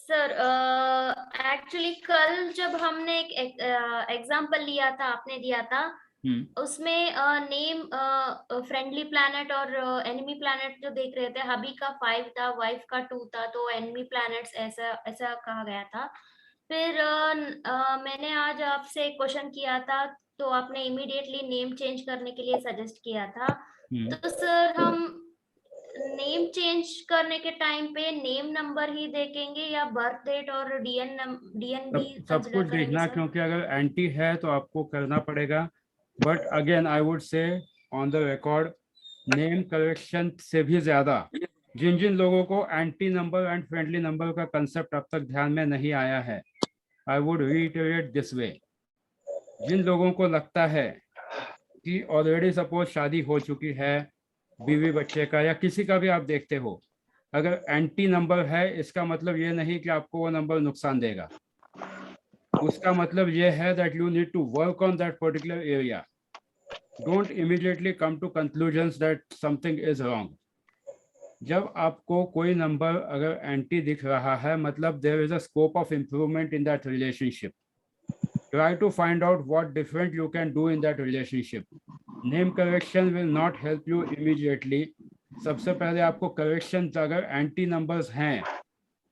Sir actually कल जब हमने एक एग्जाम्पल लिया था, आपने दिया था, उसमें नेम फ्रेंडली प्लैनेट और एनिमी प्लैनेट जो देख रहे थे, हबी का 5 था, वाइफ का 2 था, तो एनिमी प्लैनेट्स ऐसा ऐसा कहा गया था। फिर मैंने आज आपसे क्वेश्चन किया था, तो आपने इमीडिएटली नेम चेंज करने के लिए सजेस्ट किया था। तो सर हम नेम चेंज करने के टाइम पे नेम नंबर ही देखेंगे या बर्थ डेट और डीएन भी सब कंसिडर कुछ करेंगे देखना, सर? क्योंकि अगर एंटी है तो आपको करना पड़ेगा। But again I would say on the record, name correction से भी ज्यादा जिन जिन लोगों को anti number and friendly number का कंसेप्ट अब तक ध्यान में नहीं आया है, I would reiterate this way. जिन लोगों को लगता है कि ऑलरेडी सपोज शादी हो चुकी है, बीवी बच्चे का या किसी का भी आप देखते हो, अगर एंटी नंबर है इसका मतलब ये नहीं कि आपको वो नंबर नुकसान देगा। उसका मतलब ये है that you need to work on that particular area. Don't immediately come to conclusions that something is wrong. जब आपको कोई नंबर अगर एंटी दिख रहा है, मतलब there is a scope of improvement in that relationship. Try to find out what different you can do in that relationship. Name correction will not help you immediately. सबसे पहले आपको करेक्शन, अगर anti numbers हैं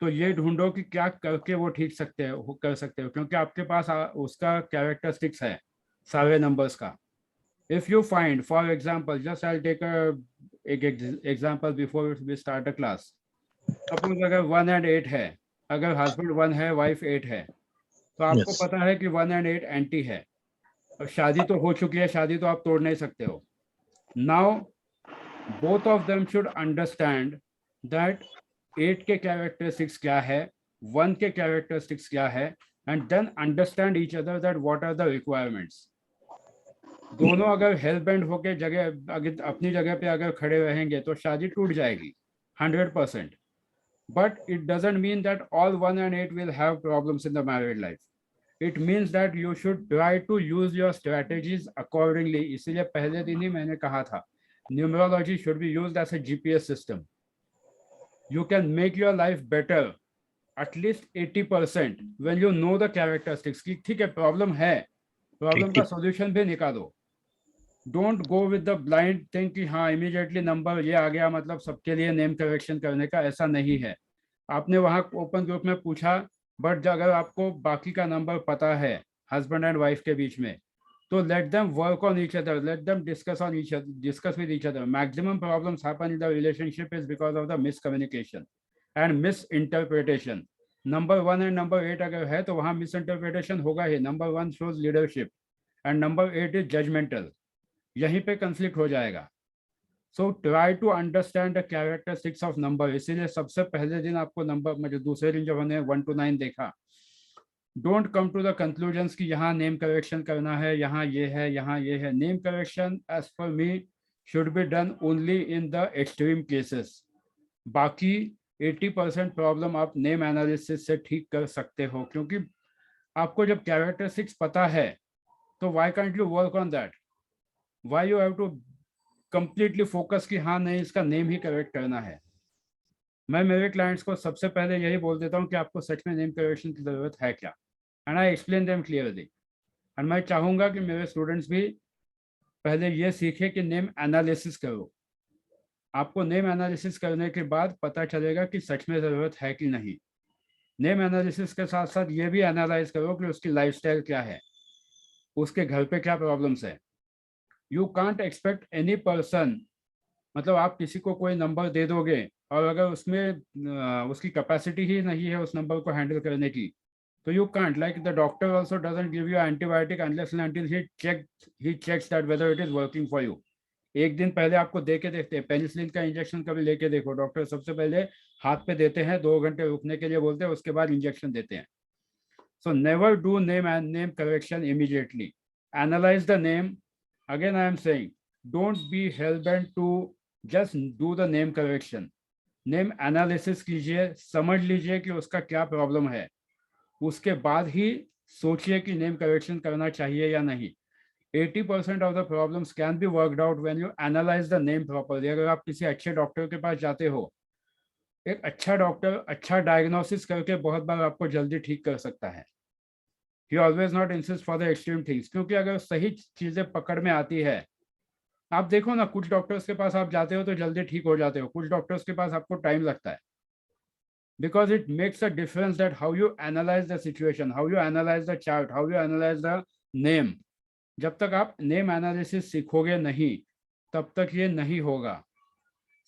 तो ये ढूंढो कि क्या करके वो ठीक सकते हो, कर सकते हो, क्योंकि आपके पास उसका कैरेक्टरिस्टिक्स है सारे नंबर्स का। If you find for example, just I take एक example before we start a class. Suppose अगर 1 और 8 है, अगर हस्बैंड 1 है, वाइफ 8 है, तो आपको Yes. पता है कि 1 और 8 एंटी है। अब शादी तो हो चुकी है, शादी तो आप तोड़ नहीं सकते हो। Now both of them should understand that 8 के कैरेक्टरिस्टिक्स क्या है, 1 के कैरेक्टरिस्टिक्स क्या है, and then understand each other that what are the requirements. दोनों अगर हेल्प एंड होके जगह अगर अपनी जगह पे अगर खड़े रहेंगे तो शादी टूट जाएगी 100%। But it doesn't mean that all 1 और 8 will have problems in the married life. It means that you should try to use your strategies accordingly. इसीलिए पहले दिन ही मैंने कहा था, numerology should be used as a GPS system. You can make your life better at least 80% when you know the characteristics की ठीक है, प्रॉब्लम है, प्रॉब्लम का 80. सॉल्यूशन भी निकालो। Don't go with the blind thing कि हाँ इमीडिएटली नंबर ये आ गया मतलब सबके लिए नेम करेक्शन करने का, ऐसा नहीं है। आपने वहां ओपन ग्रुप में पूछा, बट अगर आपको बाकी का नंबर पता है हस्बैंड एंड वाइफ के बीच में, तो let them work on each other, let them discuss with each other. Maximum problems happen in the relationship is because of the miscommunication and miss interpretation. Number 1 और number 8 अगर है तो वहां misinterpretation होगा ही। Number 1 shows leadership and number 8 is judgmental. यहीं पे conflict हो जाएगा। So try to understand the characteristics of number. इसीलिए सबसे पहले दिन आपको नंबर, मतलब दूसरे दिन जब हमने 1 to 9 देखा, don't come to the conclusions कि यहाँ नेम करेक्शन करना है, यहाँ ये है, यहाँ ये है। Name correction as per me should be done only in the extreme cases. बाकी 80% प्रॉब्लम आप नेम एनालिसिस से ठीक कर सकते हो, क्योंकि आपको जब कैरेक्टरिस्टिक्स पता है तो why can't you work on that? Why you have to completely focus कि हाँ नहीं इसका नेम ही करेक्ट करना है? मैं मेरे क्लाइंट्स को सबसे पहले यही बोल देता हूँ कि आपको सच में नेम करेक्शन की ज़रूरत है क्या, and I explain them clearly. And मैं चाहूँगा कि मेरे स्टूडेंट्स भी पहले ये सीखे कि नेम एनालिसिस करो। आपको नेम एनालिसिस करने के बाद पता चलेगा कि सच में ज़रूरत है कि नहीं। नेम एनालिसिस के साथ साथ ये भी एनालाइज करो कि उसकी लाइफस्टाइल क्या है, उसके घर पे क्या प्रॉब्लम्स है। You can't expect any person, मतलब आप किसी को कोई नंबर दे दोगे और अगर उसमें उसकी कैपेसिटी ही नहीं है उस नंबर को हैंडल करने की, तो you can't, like the doctor also doesn't give you antibiotic unless and until he checks that whether it is working for you. एक दिन पहले आपको दे के देखते हैं, पेनिसिलिन का इंजेक्शन कभी लेके देखो, डॉक्टर सबसे पहले हाथ पे देते हैं, 2 घंटे रुकने के लिए बोलते हैं, उसके बाद इंजेक्शन देते हैं। So never do name and name correction immediately. Analyse the name. Again I am saying, don't be hellbent to just do the name correction. Name analysis कीजिए, समझ लीजिए कि उसका क्या प्रॉब्लम है, उसके बाद ही सोचिए कि नेम करेक्शन करना चाहिए या नहीं। 80% of the problems can be worked out when you analyse the name properly. अगर आप किसी अच्छे डॉक्टर के पास जाते हो एक अच्छा डॉक्टर अच्छा डायग्नोसिस करके बहुत बार आपको जल्दी ठीक कर सकता है. He always not insists for the extreme things, क्योंकि अगर सही चीजें पकड़ में आती है, आप देखो ना, कुछ डॉक्टर्स के पास आप जाते हो तो जल्दी ठीक हो जाते हो, कुछ डॉक्टर्स के पास आपको टाइम लगता है. Because it makes a difference that how you analyze the situation, how you analyze the chart, how you analyze the name. जब तक आप नेम एनालिसिस सीखोगे नहीं, तब तक ये नहीं होगा.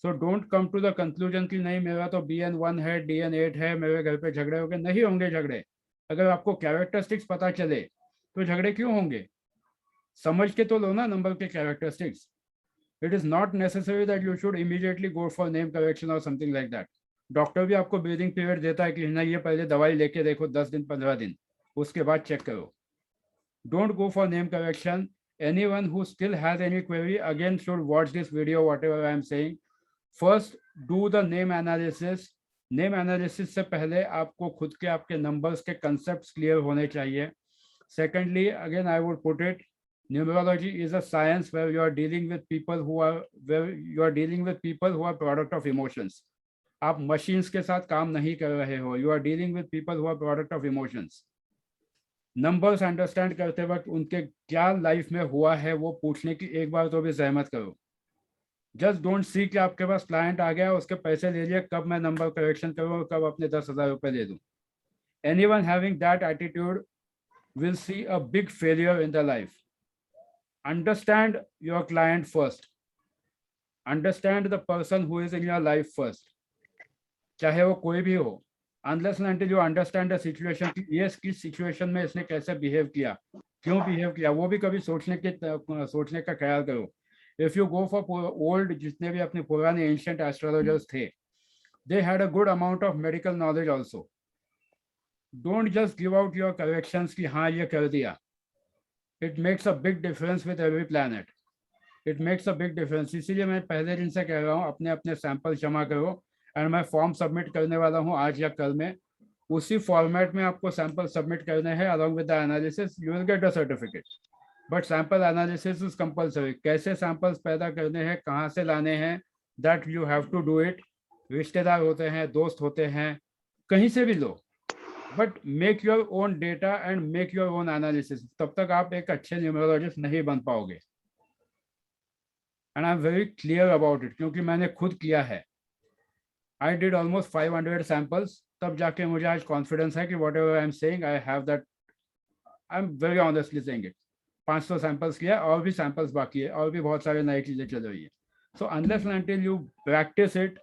So don't come to the conclusion कि नहीं मेरा तो BN1 है, DN8 है, मेरे घर पे झगड़े होंगे. नहीं होंगे झगड़े. अगर आपको कैरेक्टरिस्टिक्स पता चले तो झगड़े क्यों होंगे? समझ के तो लो ना नंबर के characteristics. It is not necessary that you should immediately go for name correction और समथिंग लाइक दैट. डॉक्टर भी आपको ब्रीदिंग पीरियड देता है कि नहीं, ये पहले दवाई लेके देखो 10 दिन 15 दिन, उसके बाद चेक करो. Don't go for name correction. Anyone who still has any query again should watch this video, whatever I am saying. First, do the name analysis. Name analysis से पहले आपको खुद के आपके नंबर्स के कंसेप्ट्स क्लियर होने चाहिए. Secondly, again I would put it, numerology is a science where you are dealing with people who are product of emotions. आप मशीन्स के साथ काम नहीं कर रहे हो. You are dealing with people who are product of emotions. Numbers understand करते वक्त उनके क्या लाइफ में हुआ है वो पूछने की एक बार तो भी जहमत करो. जस्ट डोंट सी कि आपके पास क्लाइंट आ गया, उसके पैसे ले लिए, कब मैं नंबर करेक्शन करूँ, कब अपने 10,000 रुपये दे दूँ. Anyone having that attitude will see a big failure in their life. Understand your client first. Understand the person who is in your life first. चाहे वो कोई भी हो. Unless and until you understand the situation, कि ये किस situation में इसने कैसे behave किया, क्यों behave किया, वो भी कभी सोचने का ख्याल करो. If you go for old, जितने भी अपने पुराने ancient astrologers थे, they had a good amount of medical knowledge also. Don't just give out your corrections कि हाँ ये कर दिया. It makes a big difference with every planet. It makes a big difference. इसीलिए मैं पहले दिन से कह रहा हूँ अपने अपने सैंपल जमा करो. एंड मैं फॉर्म सबमिट करने वाला हूँ आज या कल में. उसी फॉर्मेट में आपको सैंपल सबमिट करने हैं along with the analysis. You will get a certificate. But sample analysis is compulsory. कैसे सैंपल्स पैदा करने हैं, कहाँ से लाने हैं, that you have to do it. रिश्तेदार होते हैं, दोस्त होते हैं, कहीं से भी लो, but make your own data and make your own analysis. तब तक आप एक अच्छे न्यूमरोलॉजिस्ट नहीं बन पाओगे. And I am very clear about it, क्योंकि मैंने खुद किया है. आई डिड ऑलमोस्ट 500 सैंपल्स, तब जाके मुझे आज कॉन्फिडेंस है कि what ever I am saying I have that. I am very honestly saying it. 500 samples किया, और भी सैंपल्स बाकी है, और भी बहुत सारे नई चीज़ें चल रही है. So unless and until you practice it,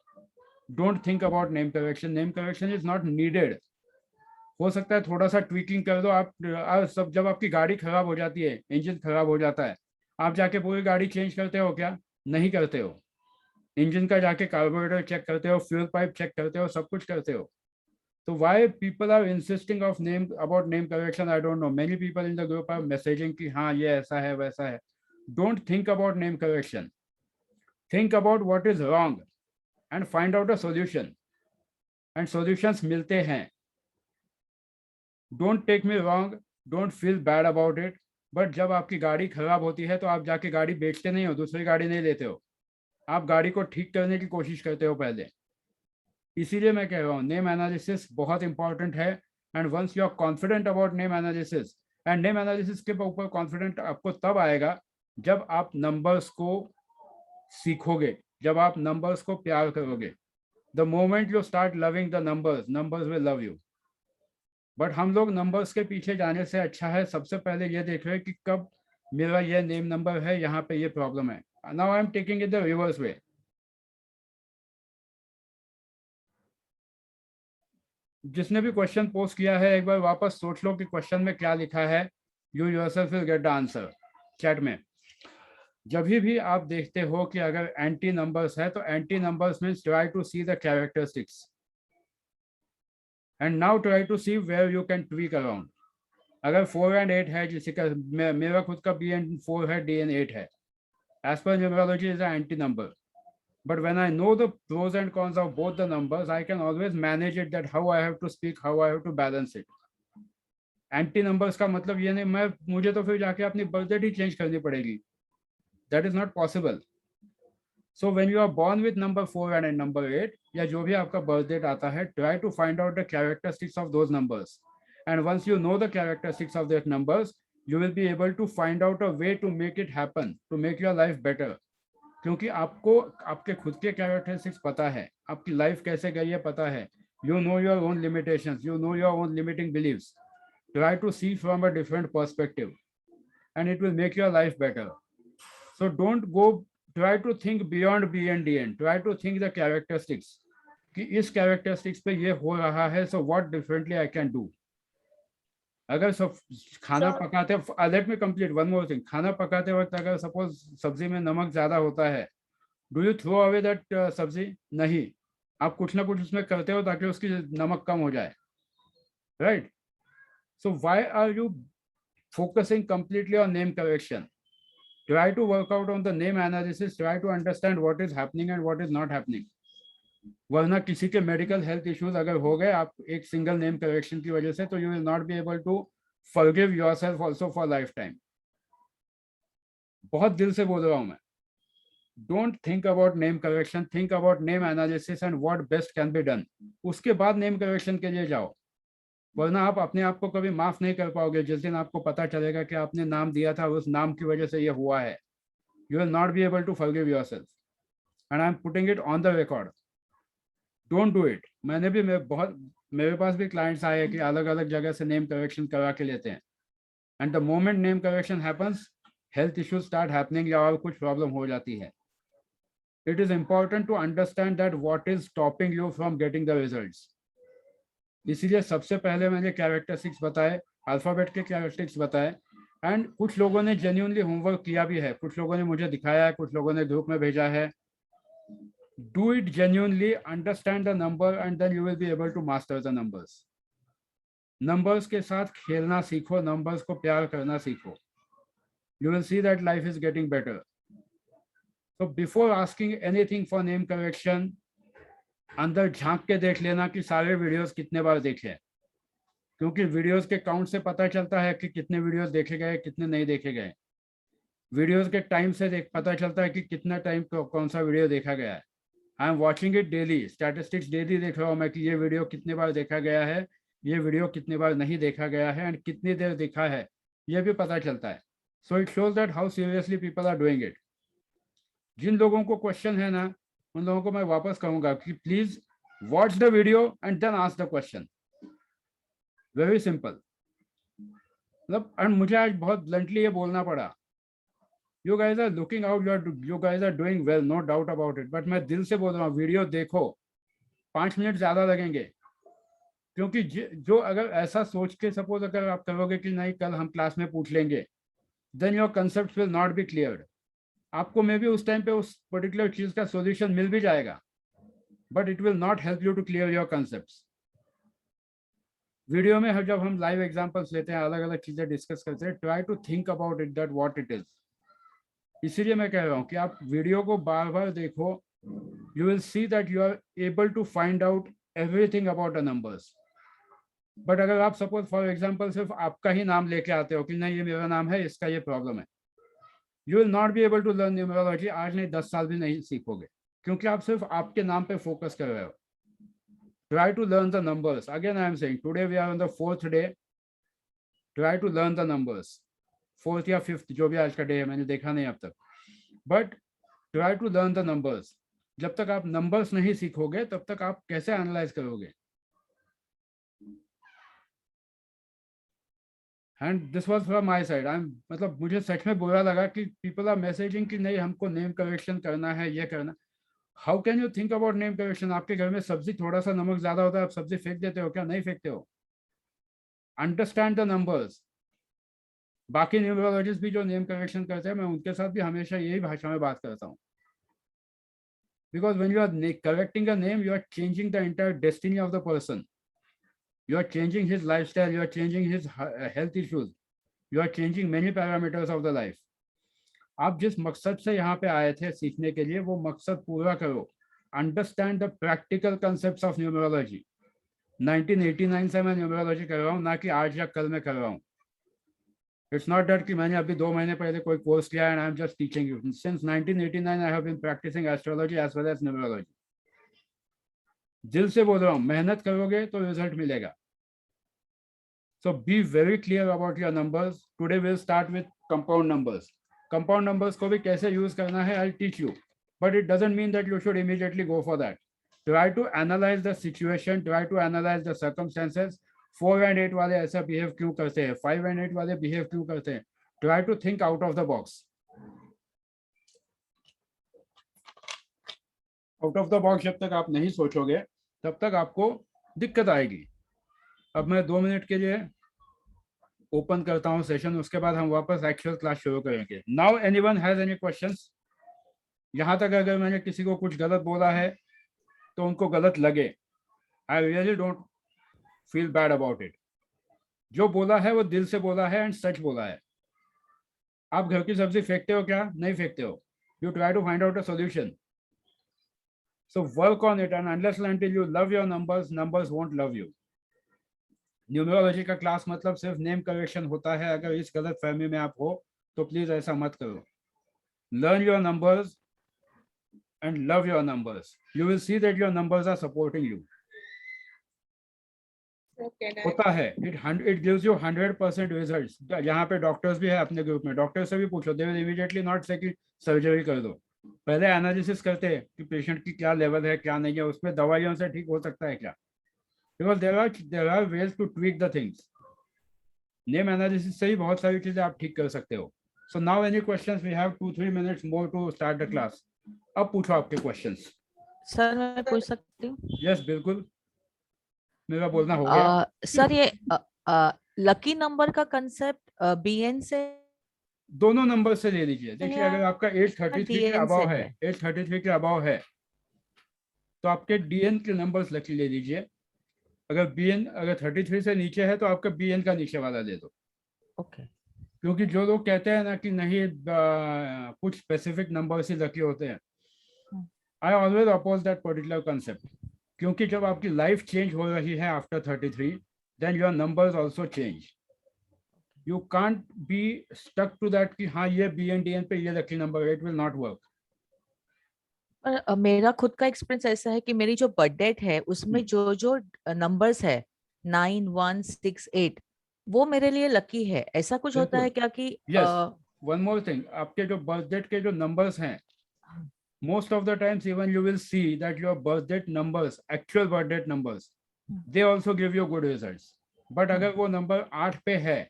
don't think about name correction. Name correction is not needed. हो सकता है थोड़ा सा ट्विकिंग कर दो आप सब. जब आपकी गाड़ी खराब हो जाती है, इंजन खराब हो जाता है, आप जाके पूरी गाड़ी चेंज करते हो क्या? नहीं करते हो. इंजन का जाके कार्बोरेटर चेक करते हो, फ्यूल पाइप चेक करते हो, सब कुछ करते हो. तो why people are insisting of name about name correction, I don't know. Many people in the group are messaging कि हाँ ये ऐसा है वैसा है. Don't think about name correction. Think about what is wrong and find out a solution. And solutions मिलते हैं. Don't take me wrong, don't feel bad about it, but जब आपकी गाड़ी खराब होती है तो आप जाके गाड़ी बेचते नहीं हो, दूसरी गाड़ी नहीं लेते हो. आप गाड़ी को ठीक करने की कोशिश करते हो पहले. इसीलिए मैं कह रहा हूँ नेम एनालिसिस बहुत इंपॉर्टेंट है. And once you are confident about name analysis, and name analysis के ऊपर कॉन्फिडेंट आपको तब आएगा जब आप नंबर्स को सीखोगे, जब आप नंबर्स को प्यार करोगे. The moment you start loving the numbers, numbers will love you. But हम लोग नंबर्स के पीछे जाने से अच्छा है सबसे पहले ये देख रहे कि कब मेरा ये नेम नंबर है, यहाँ पे ये प्रॉब्लम है. Now I am taking it the reverse way. जिसने भी क्वेश्चन पोस्ट किया है एक बार वापस सोच लो कि क्वेश्चन में क्या लिखा है. You yourself will get the answer chat में. जब भी आप देखते हो कि अगर एंटी नंबर्स है तो anti numbers means try to see the characteristics and now try to see where you can tweak around. अगर 4 and 8 है, जिसका मेरा खुद का BN4 है, DN8 है, as per numerology is a anti number. But when I know the pros and cons of both the numbers, I can always manage it, that how I have to speak, how I have to balance it. Anti numbers का मतलब ये नहीं मुझे तो फिर जाके अपनी birth date ही change करनी पड़ेगी. That is not possible. So when you are born with number 4 and number 8, या जो भी आपका birth date आता है, try to find out the characteristics of those numbers. And once you know the characteristics of that numbers, you will be able to find out a way to make it happen, to make your life better. क्योंकि आपको आपके खुद के characteristics पता है, आपकी life कैसे गई है पता है. You know your own limitations, you know your own limiting beliefs. Try to see from a different perspective, and it will make your life better. So don't go. Try to think beyond B and D N. Try to think the characteristics. कि इस characteristics पे ये हो रहा है, so what differently I can do. अगर सब खाना पकाते, let me complete one more thing. खाना पकाते वक्त अगर suppose सब्जी में नमक ज्यादा होता है, do you throw away that सब्जी? नहीं, आप कुछ ना कुछ उसमें करते हो ताकि उसकी नमक कम हो जाए, right? So why are you focusing completely on name correction? Try to work out on the name analysis. Try to understand what is happening and what is not happening. वरना किसी के मेडिकल हेल्थ इश्यूज अगर हो गए आप एक single name correction की वजह से, तो you will not be able to forgive yourself also for life time. बहुत दिल से बोल रहा हूं मैं. Don't think about name correction, think about name analysis and what best can be done. उसके बाद नेम करेक्शन के लिए जाओ, वरना आप अपने आप को कभी माफ नहीं कर पाओगे. जिस दिन आपको पता चलेगा कि आपने नाम दिया था, उस नाम की वजह से ये हुआ है, you will not be able to forgive yourself. And I am putting it on the record. Don't do it. मैंने भी मेरे पास भी क्लाइंट्स आए कि अलग अलग जगह से नेम करेक्शन करा के लेते हैं, and the moment name correction happens, health issues start happening या और कुछ प्रॉब्लम हो जाती है. It is important to understand that what is stopping you from getting the results. इसीलिए सबसे पहले मैंने कैरेक्टरिस्टिक्स बताए, अल्फाबेट के कैरेक्टरिस्टिक्स बताए. एंड कुछ लोगों ने जेन्युइनली होमवर्क किया भी है, कुछ लोगों ने मुझे दिखाया है, कुछ लोगों ने ग्रुप में भेजा है. Do it genuinely, understand the number, and then you will be able to master the numbers. Numbers के साथ खेलना सीखो, numbers को प्यार करना सीखो. You will see that life is getting better. So before asking anything for name correction, अंदर झांक के देख लेना कि सारे वीडियोस कितने बार देखे, क्योंकि वीडियोस के काउंट से पता चलता है कि कितने वीडियोस देखे गए, कितने नहीं देखे गए. वीडियोस के टाइम से पता चलता है कि कितना टाइम कौन सा वीडियो देखा गया है. I am watching it daily, statistics daily देख रहा हूँ मैं कि ये वीडियो कितने बार देखा गया है, ये वीडियो कितने बार नहीं देखा गया है, एंड कितनी देर देखा है ये भी पता चलता है. So it shows that how seriously people are doing it. जिन लोगों को क्वेश्चन है ना, उन लोगों को मैं वापस कहूंगा कि please watch the video and then ask the question. Very simple. मतलब एंड मुझे आज बहुत ब्लंटली ये बोलना पड़ा. You guys are looking out, you guys are doing well, no doubt about it. But मैं दिल से बोल रहा हूँ, वीडियो देखो, 5 मिनट ज्यादा लगेंगे. क्योंकि जो अगर ऐसा सोच के सपोज अगर आप करोगे कि नहीं कल हम क्लास में पूछ लेंगे, then your concepts will not be cleared. आपको मे भी उस टाइम पे उस पर्टिकुलर चीज का सॉल्यूशन मिल भी जाएगा, but it will not help you to clear your concepts. Video में जब हम लाइव एग्जांपल्स लेते हैं, अलग अलग चीजें डिस्कस करते हैं, try to think about it that what it is. इसीलिए मैं कह रहा हूँ कि आप वीडियो को बार बार देखो. You will see that you are able to find out everything about the numbers. But अगर आप सपोज फॉर एग्जांपल सिर्फ आपका ही नाम लेके आते हो कि नहीं ये मेरा नाम है, इसका ये प्रॉब्लम है, you will not be able to learn numerology. आज नहीं 10 साल भी नहीं सीखोगे, क्योंकि आप सिर्फ आपके नाम पे फोकस कर रहे हो. Try to learn the numbers. Again I am saying today we are on the 4th day. Try to learn the numbers. 4th या 5th जो भी आज का डे है, मैंने देखा नहीं अब तक. But try to learn the numbers. जब तक आप नंबर्स नहीं सीखोगे तब तक आप कैसे एनालाइज करोगे. And this was from my side. मतलब मुझे सच में बुरा लगा कि पीपल आर मैसेजिंग कि नहीं हमको नेम करेक्शन करना है, ये करना. How can you think about name correction? आपके घर में सब्जी थोड़ा सा नमक ज्यादा होता है, आप सब्जी फेंक देते हो क्या? नहीं फेंकते हो. Understand the numbers. बाकी न्यूमरोलॉजिस्ट भी जो नेम करेक्शन करते हैं, मैं उनके साथ भी हमेशा यही भाषा में बात करता हूँ. Because when you are correcting a name, you are changing the entire destiny of the person. You are changing his lifestyle, you are changing his health issues, you are changing many parameters of the life. आप जिस मकसद से यहाँ पे आए थे सीखने के लिए, वो मकसद पूरा करो. Understand the practical concept of numerology. 1989 से मैं न्यूमरोलॉजी कर रहा हूँ, ना कि आज या कल में कर रहा हूँ. इट्स नॉट दैट कि मैंने अभी 2 महीने पहले कोई कोर्स किया and I am just teaching you. Since 1989 I have been practising astrology as well as numerology. दिल से बोल रहा हूँ, मेहनत करोगे तो रिजल्ट मिलेगा. So be very clear about your numbers. Today we'll start with compound numbers. Compound numbers को भी कैसे use करना है I'll teach you. But it doesn't mean that you should immediately go for that. Try to analyze the situation, try to analyze the circumstances. 4 and 8 वाले ऐसा behave क्यों करते हैं, 5 and 8 वाले behave क्यों करते हैं. Try to think out of the box. Out of the box जब तक आप नहीं सोचोगे तब तक आपको दिक्कत आएगी. अब मैं 2 मिनट के लिए ओपन करता हूं सेशन, उसके बाद हम वापस एक्चुअल क्लास शुरू करेंगे. Now anyone has any questions? यहां तक अगर मैंने किसी को कुछ गलत बोला है तो उनको गलत लगे, I really don't feel bad about it. जो बोला है वो दिल से बोला है एंड सच बोला है. आप घर की सब्जी फेंकते हो क्या? नहीं फेंकते हो. You try to find out a solution. So work on it and unless until you love your numbers, numbers won't love you. Numerology का क्लास मतलब सिर्फ नेम करेक्शन होता है. अगर इस गलत फहमी में आप हो तो प्लीज ऐसा मत करो. Learn your numbers and love your numbers. You will see that your numbers are supporting you. होता है, इट गिव्स यू 100% रिजल्ट्स. यहाँ पे डॉक्टर्स भी है अपने ग्रुप में, डॉक्टर से भी पूछो, दे विल इमीडिएटली नॉट से कि सर्जरी कर दो. पहले एनालिसिस करते हैं कि पेशेंट की क्या लेवल है क्या नहीं है, उसमें दवाइयों से ठीक हो सकता है क्या. Because there are ways to tweak the things. Name analysis से ही बहुत सारी चीजें आप ठीक कर सकते हो. So now any questions? We have 2-3 minutes more to start the class. अब पूछो आपके questions. सर मैं पूछ सकती हूँ? Yes, बिल्कुल. मेरा बोलना हो गया. सर ये लकी नंबर का कंसेप्ट बीएन से दोनों नंबर से ले लीजिए. देखिए अगर आपका 833 के अबाव है, 833 के अबाव है तो आपके डीएन के नंबर्स लकी ले लीजिए. अगर बीएन अगर 33 से नीचे है तो आपका बीएन का नीचे वाला दे दो. ओके. क्योंकि जो लोग कहते हैं ना कि नहीं कुछ स्पेसिफिक नंबर्स ही लकी होते हैं, I always oppose that particular concept. क्योंकि जब आपकी लाइफ चेंज हो रही है after 33, then your numbers also change. You can't be stuck to that कि हाँ ये बीएन डीएन पे ये lucky number, it will not work. मेरा खुद का एक्सपीरियंस ऐसा है कि मेरी जो बर्थ डेट है उसमें जो जो नंबर्स है 9, 1, 6, 8 वो मेरे लिए लकी है. ऐसा कुछ होता है क्या कि वन मोर थिंग, आपके जो बर्थ डेट के जो नंबर्स हैं, most of the times even you will see that your birth date numbers, actual birth date numbers, they also give you good results. But अगर वो नंबर 8 पे है,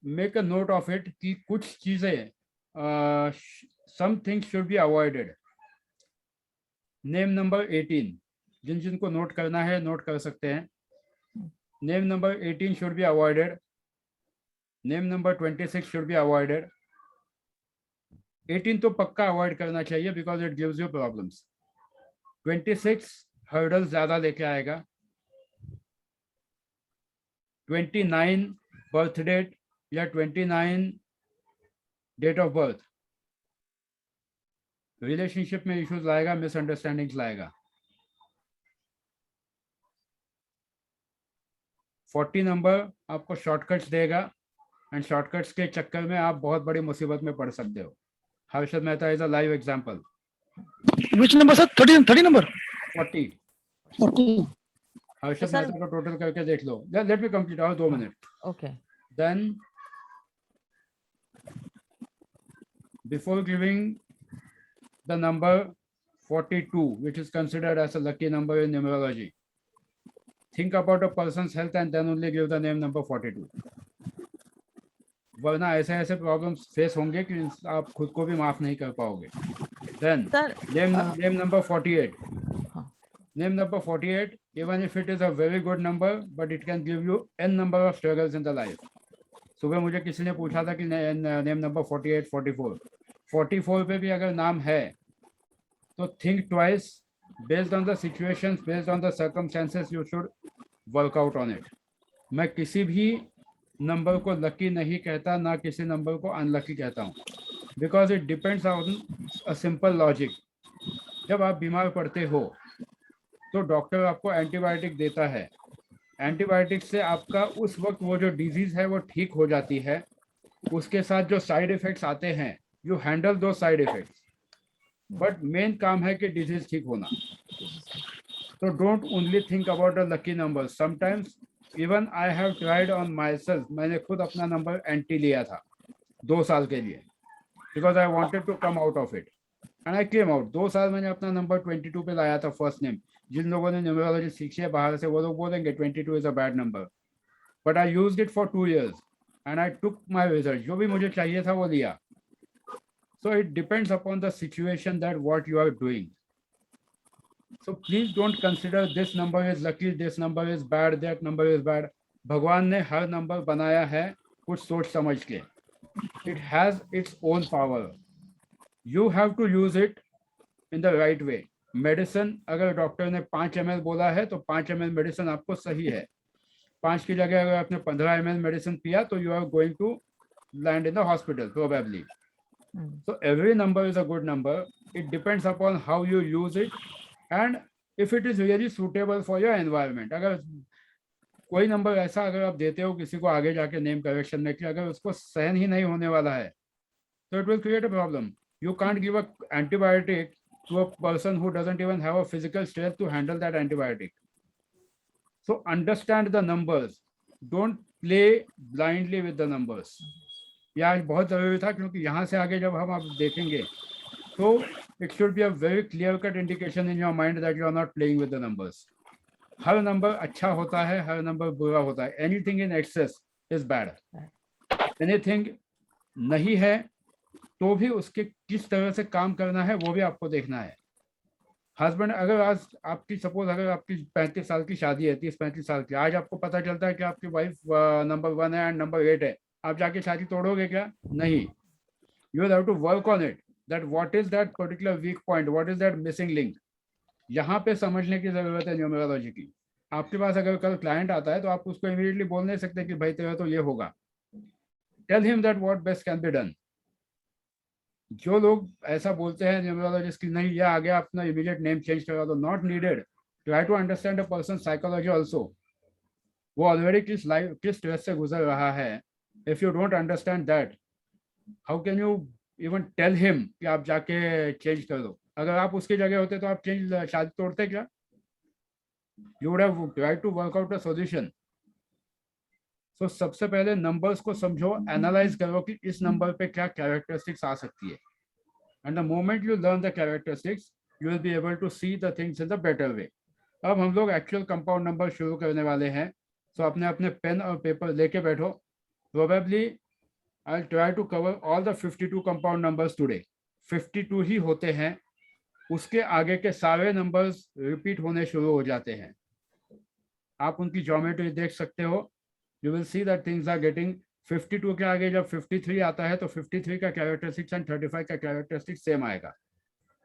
make a note of it कि कुछ चीजें some things should be avoided. Name number 18, जिनको note करना है नोट कर सकते हैं. Name number 18 should be avoided. Name number 26 should be avoided. 18 तो पक्का अवॉइड करना चाहिए because it gives you problems. 26 hurdle ज्यादा लेके आएगा. 29 बर्थ डेट या 29 डेट ऑफ बर्थ रिलेशनशिप में इश्यूज लाएगा, मिसअंडरस्टैंडिंग्स लाएगा. 40 नंबर आपको शॉर्टकट्स देगा एंड शॉर्टकट्स के चक्कर में आप बहुत बड़ी मुसीबत में पड़ सकते हो. Harshad Mehta is a live example. Which number sir? 30 number 40. Harshad sir Mehta को टोटल करके देख लो. लेट मी कंप्लीट और 2 minute. Okay. Then before giving the number 42, which is considered as a lucky number in numerology, think about a person's health and then only give the name number 42. वरना ऐसे ऐसे problems face होंगे कि आप खुद को भी माफ नहीं कर पाओगे. Then name number 48. Name number 48, even if it is a very good number, but it can give you n number of struggles in the life. सुबह मुझे किसी ने पूछा था कि नेम नंबर 48, 44. 44 पे भी अगर नाम है तो think twice. Based on the situations, based on the circumstances, you should work out on it. मैं किसी भी नंबर को लकी नहीं कहता, ना किसी नंबर को अनलकी कहता हूँ, because it depends on a simple logic. जब आप बीमार पड़ते हो तो डॉक्टर आपको एंटीबायोटिक देता है. एंटीबायोटिक से आपका उस वक्त वो जो डिजीज है वो ठीक हो जाती है, उसके साथ जो साइड इफेक्ट्स आते हैं यू हैंडल दो साइड इफेक्ट्स, बट मेन काम है कि डिजीज ठीक होना। तो don't only think about the lucky number, sometimes even I have tried on my self, मैंने खुद अपना नंबर एंटी लिया था 2 साल के लिए, because I wanted to come out of it and I came out. 2 साल मैंने अपना नंबर 22 पे लाया था फर्स्ट नेम। जिन लोगों ने न्यूमरोलॉजी सीखी है बाहर से वो लोग बोलेंगे 22 is a bad number, but I used it for 2 years and I took my result, जो भी मुझे चाहिए था वो लिया। So it depends upon the situation that what you are doing. So please don't consider this number is lucky, this number is bad, that number is bad. भगवान ने हर number बनाया है कुछ सोच समझ के. It has its own power. You have to use it in the right way. Medicine अगर doctor ने 5 ml बोला है तो 5 ml मेडिसिन आपको सही है. 5 की जगह अगर आपने 15 ml मेडिसिन पिया तो you are going to land in the hospital probably. So every number is a good number. It depends upon how you use it and if it is really suitable for your environment. अगर कोई number ऐसा अगर आप देते हो किसी को आगे जाके नेम करेक्शन में कि अगर उसको सहन ही नहीं होने वाला है तो it will create a problem. You can't give a antibiotic to a person who doesn't even have a physical strength to handle that antibiotic. So understand the numbers. Don't play blindly with the numbers. यह आज बहुत ज़रूरी था क्योंकि यहाँ से आगे जब हम आप देखेंगे तो it should be a very clear cut indication in your mind that you are not playing with the numbers. हर नंबर अच्छा होता है, हर नंबर बुरा होता है. Anything in excess is bad. Anything नहीं है तो भी उसके किस तरह से काम करना है वो भी आपको देखना है. हस्बैंड अगर आज आपकी सपोज अगर आपकी 35 साल की शादी है, 30-35 साल की, आज आपको पता चलता है कि आपकी वाइफ नंबर 1 है एंड नंबर 8 है, आप जाके शादी तोड़ोगे क्या? नहीं. You will have to work on it that what is that particular weak point, what is that missing link. यहाँ पे समझने की जरूरत है न्यूमरोलॉजी की. आपके पास अगर कल क्लाइंट आता है तो आप उसको इमीडिएटली बोल नहीं सकते कि भाई तेरा तो ये होगा. Tell him that what best can be done. जो लोग ऐसा बोलते हैं न्यूमरोलॉजिस्ट की नहीं ये आ गया अपना इमीडिएट नेम चेंज करा दो, not needed. Try to understand a person psychology also. वो ऑलरेडी किस स्ट्रेस से गुजर रहा है. If you don't understand that, how can you even tell him कि आप जाके चेंज कर दो? अगर आप उसकी जगह होते तो आप शादी तोड़ते क्या? You would have tried to work out a solution. So सबसे पहले नंबर्स को समझो, एनालाइज करो कि इस नंबर पे क्या कैरेक्टरिस्टिक्स आ सकती है. And the moment you learn the characteristics, you will be able to see the things in the better way. अब हम लोग एक्चुअल कंपाउंड नंबर शुरू करने वाले हैं. So अपने अपने पेन और पेपर लेके बैठो. Probably I'll try to cover all the 52 compound numbers today. 52 ही होते हैं, उसके आगे के सारे नंबर्स रिपीट होने शुरू हो जाते हैं. आप उनकी ज्योमेट्री देख सकते हो. You will see that things are getting 52 के आगे जब 53 आता है तो 53 का कैरेक्टरिस्टिक्स एंड 35 का कैरेक्टरिस्टिक्स सेम आएगा.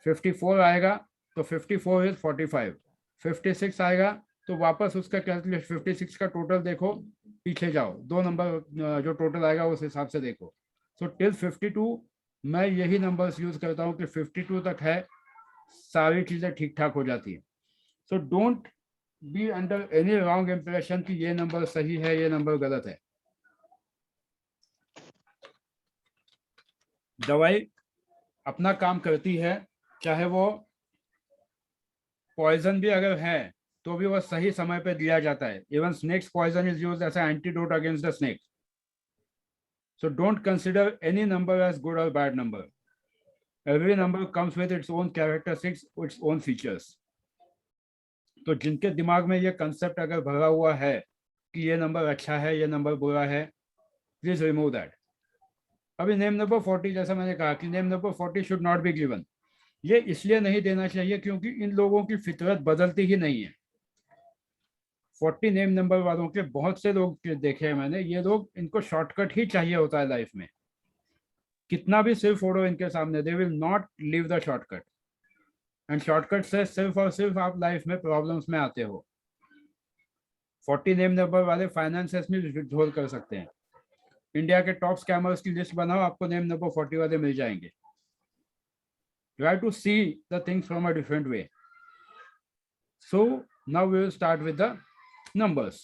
54 आएगा तो 54 is 45. 56 आएगा तो वापस उसका कैलकुलेशन 56 का टोटल देखो, पीछे जाओ, 2 नंबर जो टोटल आएगा उस हिसाब से देखो. सो टिल 52 मैं यही नंबर्स यूज करता हूँ कि 52 तक है, सारी चीजें ठीक ठाक हो जाती है. सो don't be under any wrong impression कि ये नंबर सही है ये नंबर गलत है. दवाई अपना काम करती है, चाहे वो पॉइजन भी अगर है तो भी वह सही समय पे दिया जाता है. Even snake's poison is used as an antidote against the snakes. So don't consider any number as good और bad number. Every number comes with its own characteristics, its own features. तो जिनके दिमाग में ये कंसेप्ट अगर भरा हुआ है कि ये नंबर अच्छा है ये नंबर बुरा है, प्लीज रिमूव दैट. अभी नेम नंबर 40 जैसा मैंने कहा कि name number 40 should not be given. ये इसलिए नहीं देना चाहिए क्योंकि इन लोगों की फितरत बदलती ही नहीं है. 40 नेम नंबर वालों के बहुत से लोग देखे हैं मैंने. ये लोग, इनको शॉर्टकट ही चाहिए होता है लाइफ में. कितना भी सिर्फ फोड़ो इनके सामने, they will not leave the shortcut. And shortcut से सिर्फ और सिर्फ आप लाइफ में प्रॉब्लम्स में आते हो. 40 नेम नंबर वाले फाइनेंसेस में झोल कर सकते हैं. इंडिया के टॉप स्कैमर्स की लिस्ट बनाओ, आपको नेम नंबर 40 वाले मिल जाएंगे. Try to see the things from a different way. So now we will start with the numbers.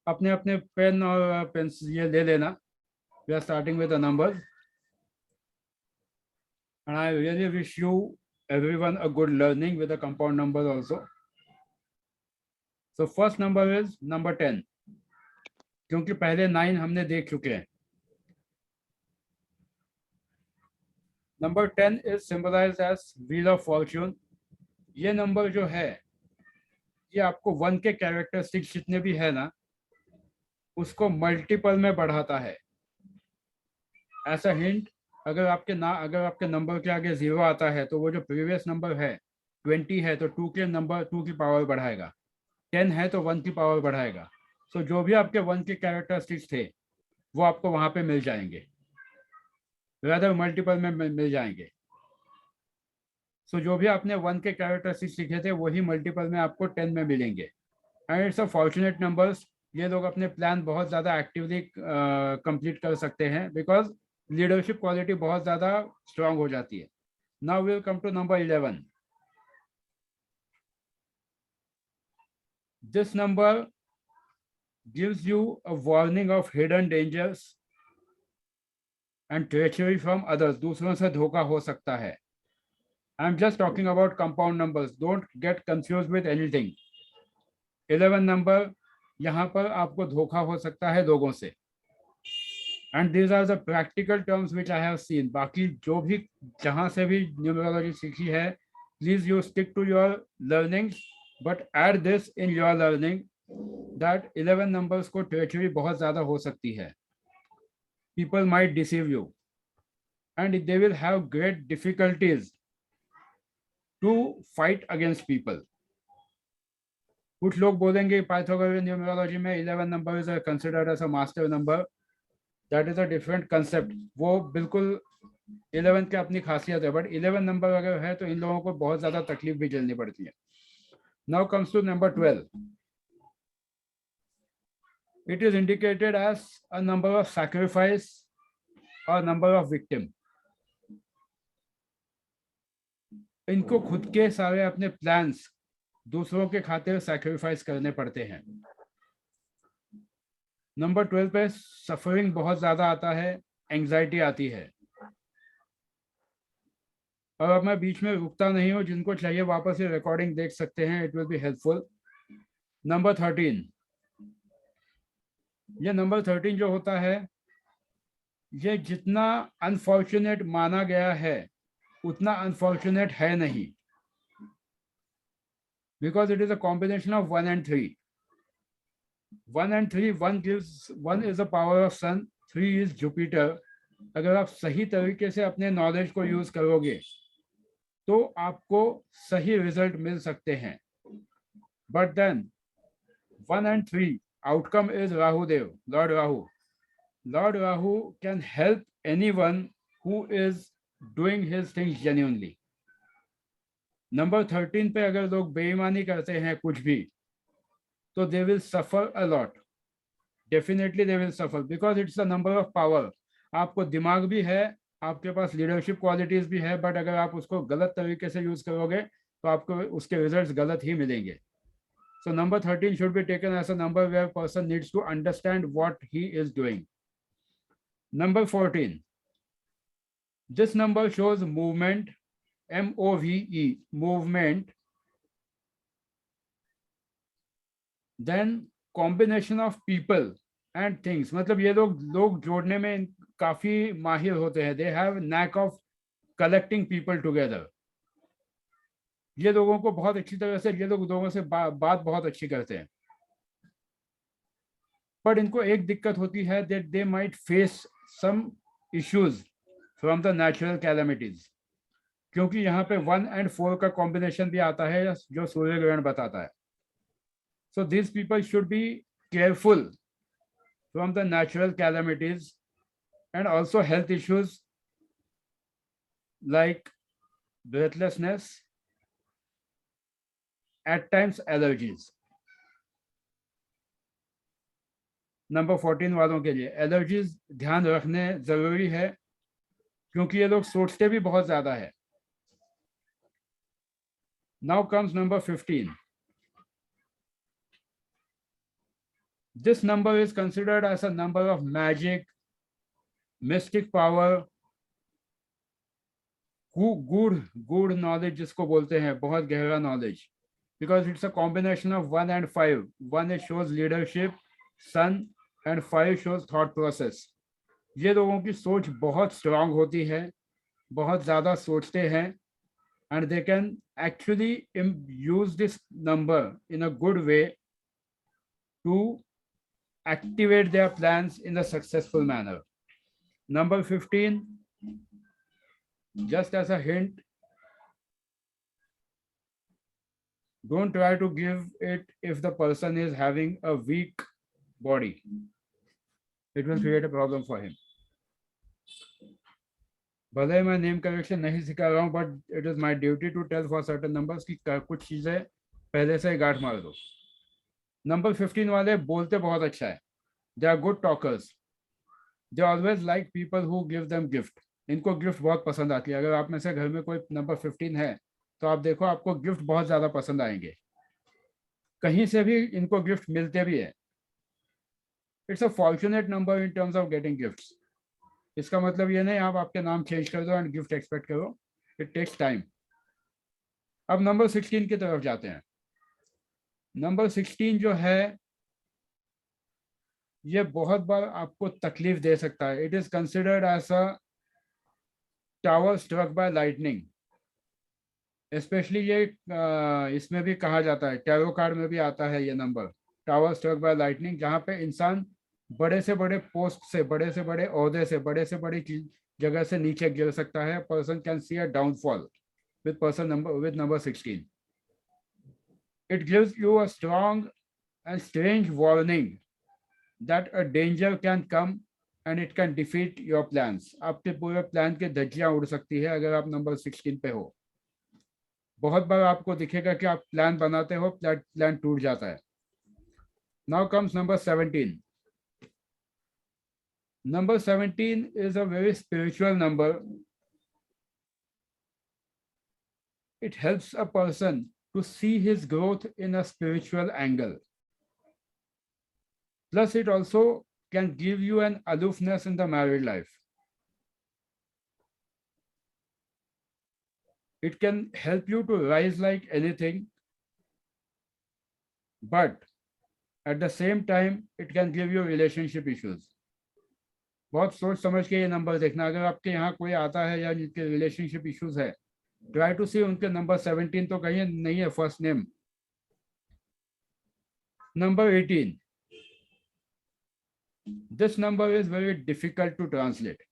अपने अपने पेन और पेंसिल ये ले लेना. We are starting with the numbers, and I really wish you everyone a good learning with the compound numbers also. So first number is number 10, क्योंकि पहले 9 हमने देख चुके हैं. Number 10 is symbolized as Wheel of Fortune. ये number जो है ये आपको 1 के कैरेक्टरिस्टिक्स जितने भी है ना उसको मल्टीपल में बढ़ाता है. ऐसा हिंट, अगर आपके नंबर के आगे 0 आता है तो वो जो प्रीवियस नंबर है 20 है तो 2 के नंबर 2 की पावर बढ़ाएगा. 10 है तो 1 की पावर बढ़ाएगा. सो जो भी आपके 1 के कैरेक्टरिस्टिक्स थे वो आपको वहां पे मिल जाएंगे, रादर मल्टीपल में मिल जाएंगे. सो जो भी आपने 1 के कैरेक्टरिस्टिक्स सीखे थे वही मल्टीपल में आपको 10 में मिलेंगे. And it's a fortunate numbers. ये लोग अपने प्लान बहुत ज़्यादा एक्टिवली कंप्लीट कर सकते हैं बिकॉज लीडरशिप क्वालिटी बहुत ज़्यादा स्ट्रांग हो जाती है. Now we will come to number 11. This number gives you a warning of hidden dangers and treachery from others. दूसरों से धोखा हो सकता है. I'm just talking about compound numbers. Don't get confused with anything. 11 number यहाँ पर आपको धोखा हो सकता है लोगों से. And these are the practical terms which I have seen. बाकी जो भी जहाँ से भी न्यूमरोलॉजी सीखी है, please you stick to your learnings, but add this in your learning that 11 numbers को treachery बहुत ज़्यादा हो सकती है. People might deceive you and they will have great difficulties to fight against people. कुछ लोग बोलेंगे पाइथागोरस न्यूमरोलॉजी में 11 number is considered as a master number. That is a different concept. वो बिल्कुल 11 की अपनी खासियत है, बट 11 नंबर अगर है तो इन लोगों को बहुत ज़्यादा तकलीफ भी झेलनी पड़ती है. Now comes to number 12. It is indicated as a number of sacrifice or number of victim. इनको खुद के सारे अपने प्लान्स दूसरों के खातिर सैक्रिफाइस करने पड़ते हैं. नंबर 12 पे सफरिंग बहुत ज्यादा आता है, एंजाइटी आती है. और अब मैं बीच में रुकता नहीं हूं, जिनको चाहिए वापस ये रिकॉर्डिंग देख सकते हैं, it will be helpful. Number 13. ये नंबर 13 जो होता है ये जितना अनफॉर्चुनेट माना गया है उतना अनफॉर्चुनेट है नहीं, because it is a combination of 1 and 3. 1 and 3, 1 is the power of sun, 3 is Jupiter. अगर आप सही तरीके से अपने नॉलेज को यूज करोगे तो आपको सही रिजल्ट मिल सकते हैं. But then 1 and 3 outcome is Rahu Dev, lord Rahu. Lord Rahu can help anyone who is doing his things genuinely. Number 13 पे अगर लोग बेईमानी करते हैं कुछ भी तो they will suffer a lot. Definitely they will suffer because it's the number of power. आपको दिमाग भी है, आपके पास लीडरशिप क्वालिटीज भी है, बट अगर आप उसको गलत तरीके से यूज करोगे तो आपको उसके रिजल्ट्स गलत ही मिलेंगे. So number 13 should be taken as a number where person needs to understand what he is doing. Number 14. This number shows movement, MOVE, movement. Then combination of people and things. मतलब ये लोग जोड़ने में काफी माहिर होते हैं. They have knack of collecting people together. ये लोगों को बहुत अच्छी तरह से ये लोगों से बात बहुत अच्छी करते हैं. पर इनको एक दिक्कत होती है that they might face some issues from the natural calamities. क्योंकि यहाँ पे 1 and 4 का कॉम्बिनेशन भी आता है जो सूर्य ग्रहण बताता है. So this people should be careful from the natural calamities and also health issues like breathlessness, at times allergies. Number 14 वालों के लिए एलर्जीज ध्यान रखने जरूरी है क्योंकि ये लोग सोचते भी बहुत ज्यादा है. Now comes number 15. This number is considered as a number of magic, mystic power, good knowledge जिसको बोलते हैं, बहुत गहरा knowledge, because it's a combination of 1 and 5. 1 it shows leadership, sun, and 5 shows thought process. ये लोगों की सोच बहुत strong होती है, बहुत ज़्यादा सोचते हैं, and they can actually use this number in a good way to activate their plans in a successful manner. Number 15, just as a hint, don't try to give it if the person is having a weak body. It will create a problem for him. भले मैं name correction नहीं सिखा रहा हूँ, but it is my duty to tell for certain numbers कि कुछ चीजें पहले से गांठ मार दो. नंबर 15 वाले बोलते बहुत अच्छा है. They are good talkers. They always like people who give them gift. इनको गिफ्ट बहुत पसंद आती है. अगर आप में से घर में कोई नंबर 15 है तो आप देखो आपको गिफ्ट बहुत ज्यादा पसंद आएंगे. कहीं से भी इनको गिफ्ट मिलते भी है. It's a fortunate number in terms of getting gifts. इसका मतलब ये नहीं आप आपके नाम चेंज कर दो एंड गिफ्ट एक्सपेक्ट करो. It takes time. अब नंबर 16 की तरफ जाते हैं. नंबर 16 जो है ये बहुत बार आपको तकलीफ दे सकता है. It is considered as a tower struck by lightning. Specially ये इसमें भी कहा जाता है, टैरो कार्ड में भी आता है ये number, tower struck by lightning, जहाँ पे इंसान बड़े से बड़े पोस्ट से, बड़े से बड़े ओहदे से, बड़े से बड़ी जगह से नीचे गिर सकता है. Person can see a downfall with number 16. It gives you a strong and strange warning that a danger can come and it can defeat your plans. आपके पूरे प्लान के धज्जियां उड़ सकती है अगर आप नंबर 16 पे हो. बहुत बार आपको दिखेगा कि आप प्लान बनाते हो, प्लान टूट जाता है. Now comes number 17. Number 17 is a very spiritual number. It helps a person to see his growth in a spiritual angle. Plus, it also can give you an aloofness in the married life. It can help you to rise like anything, but at the same time, it can give you relationship issues. बहुत सोच समझ के ये number देखना. अगर आपके यहाँ कोई आता है या जिनके रिलेशनशिप इश्यूज है, ट्राई टू सी उनके नंबर 17 तो कहीं नहीं है first name. Number 18. This number is very difficult to translate.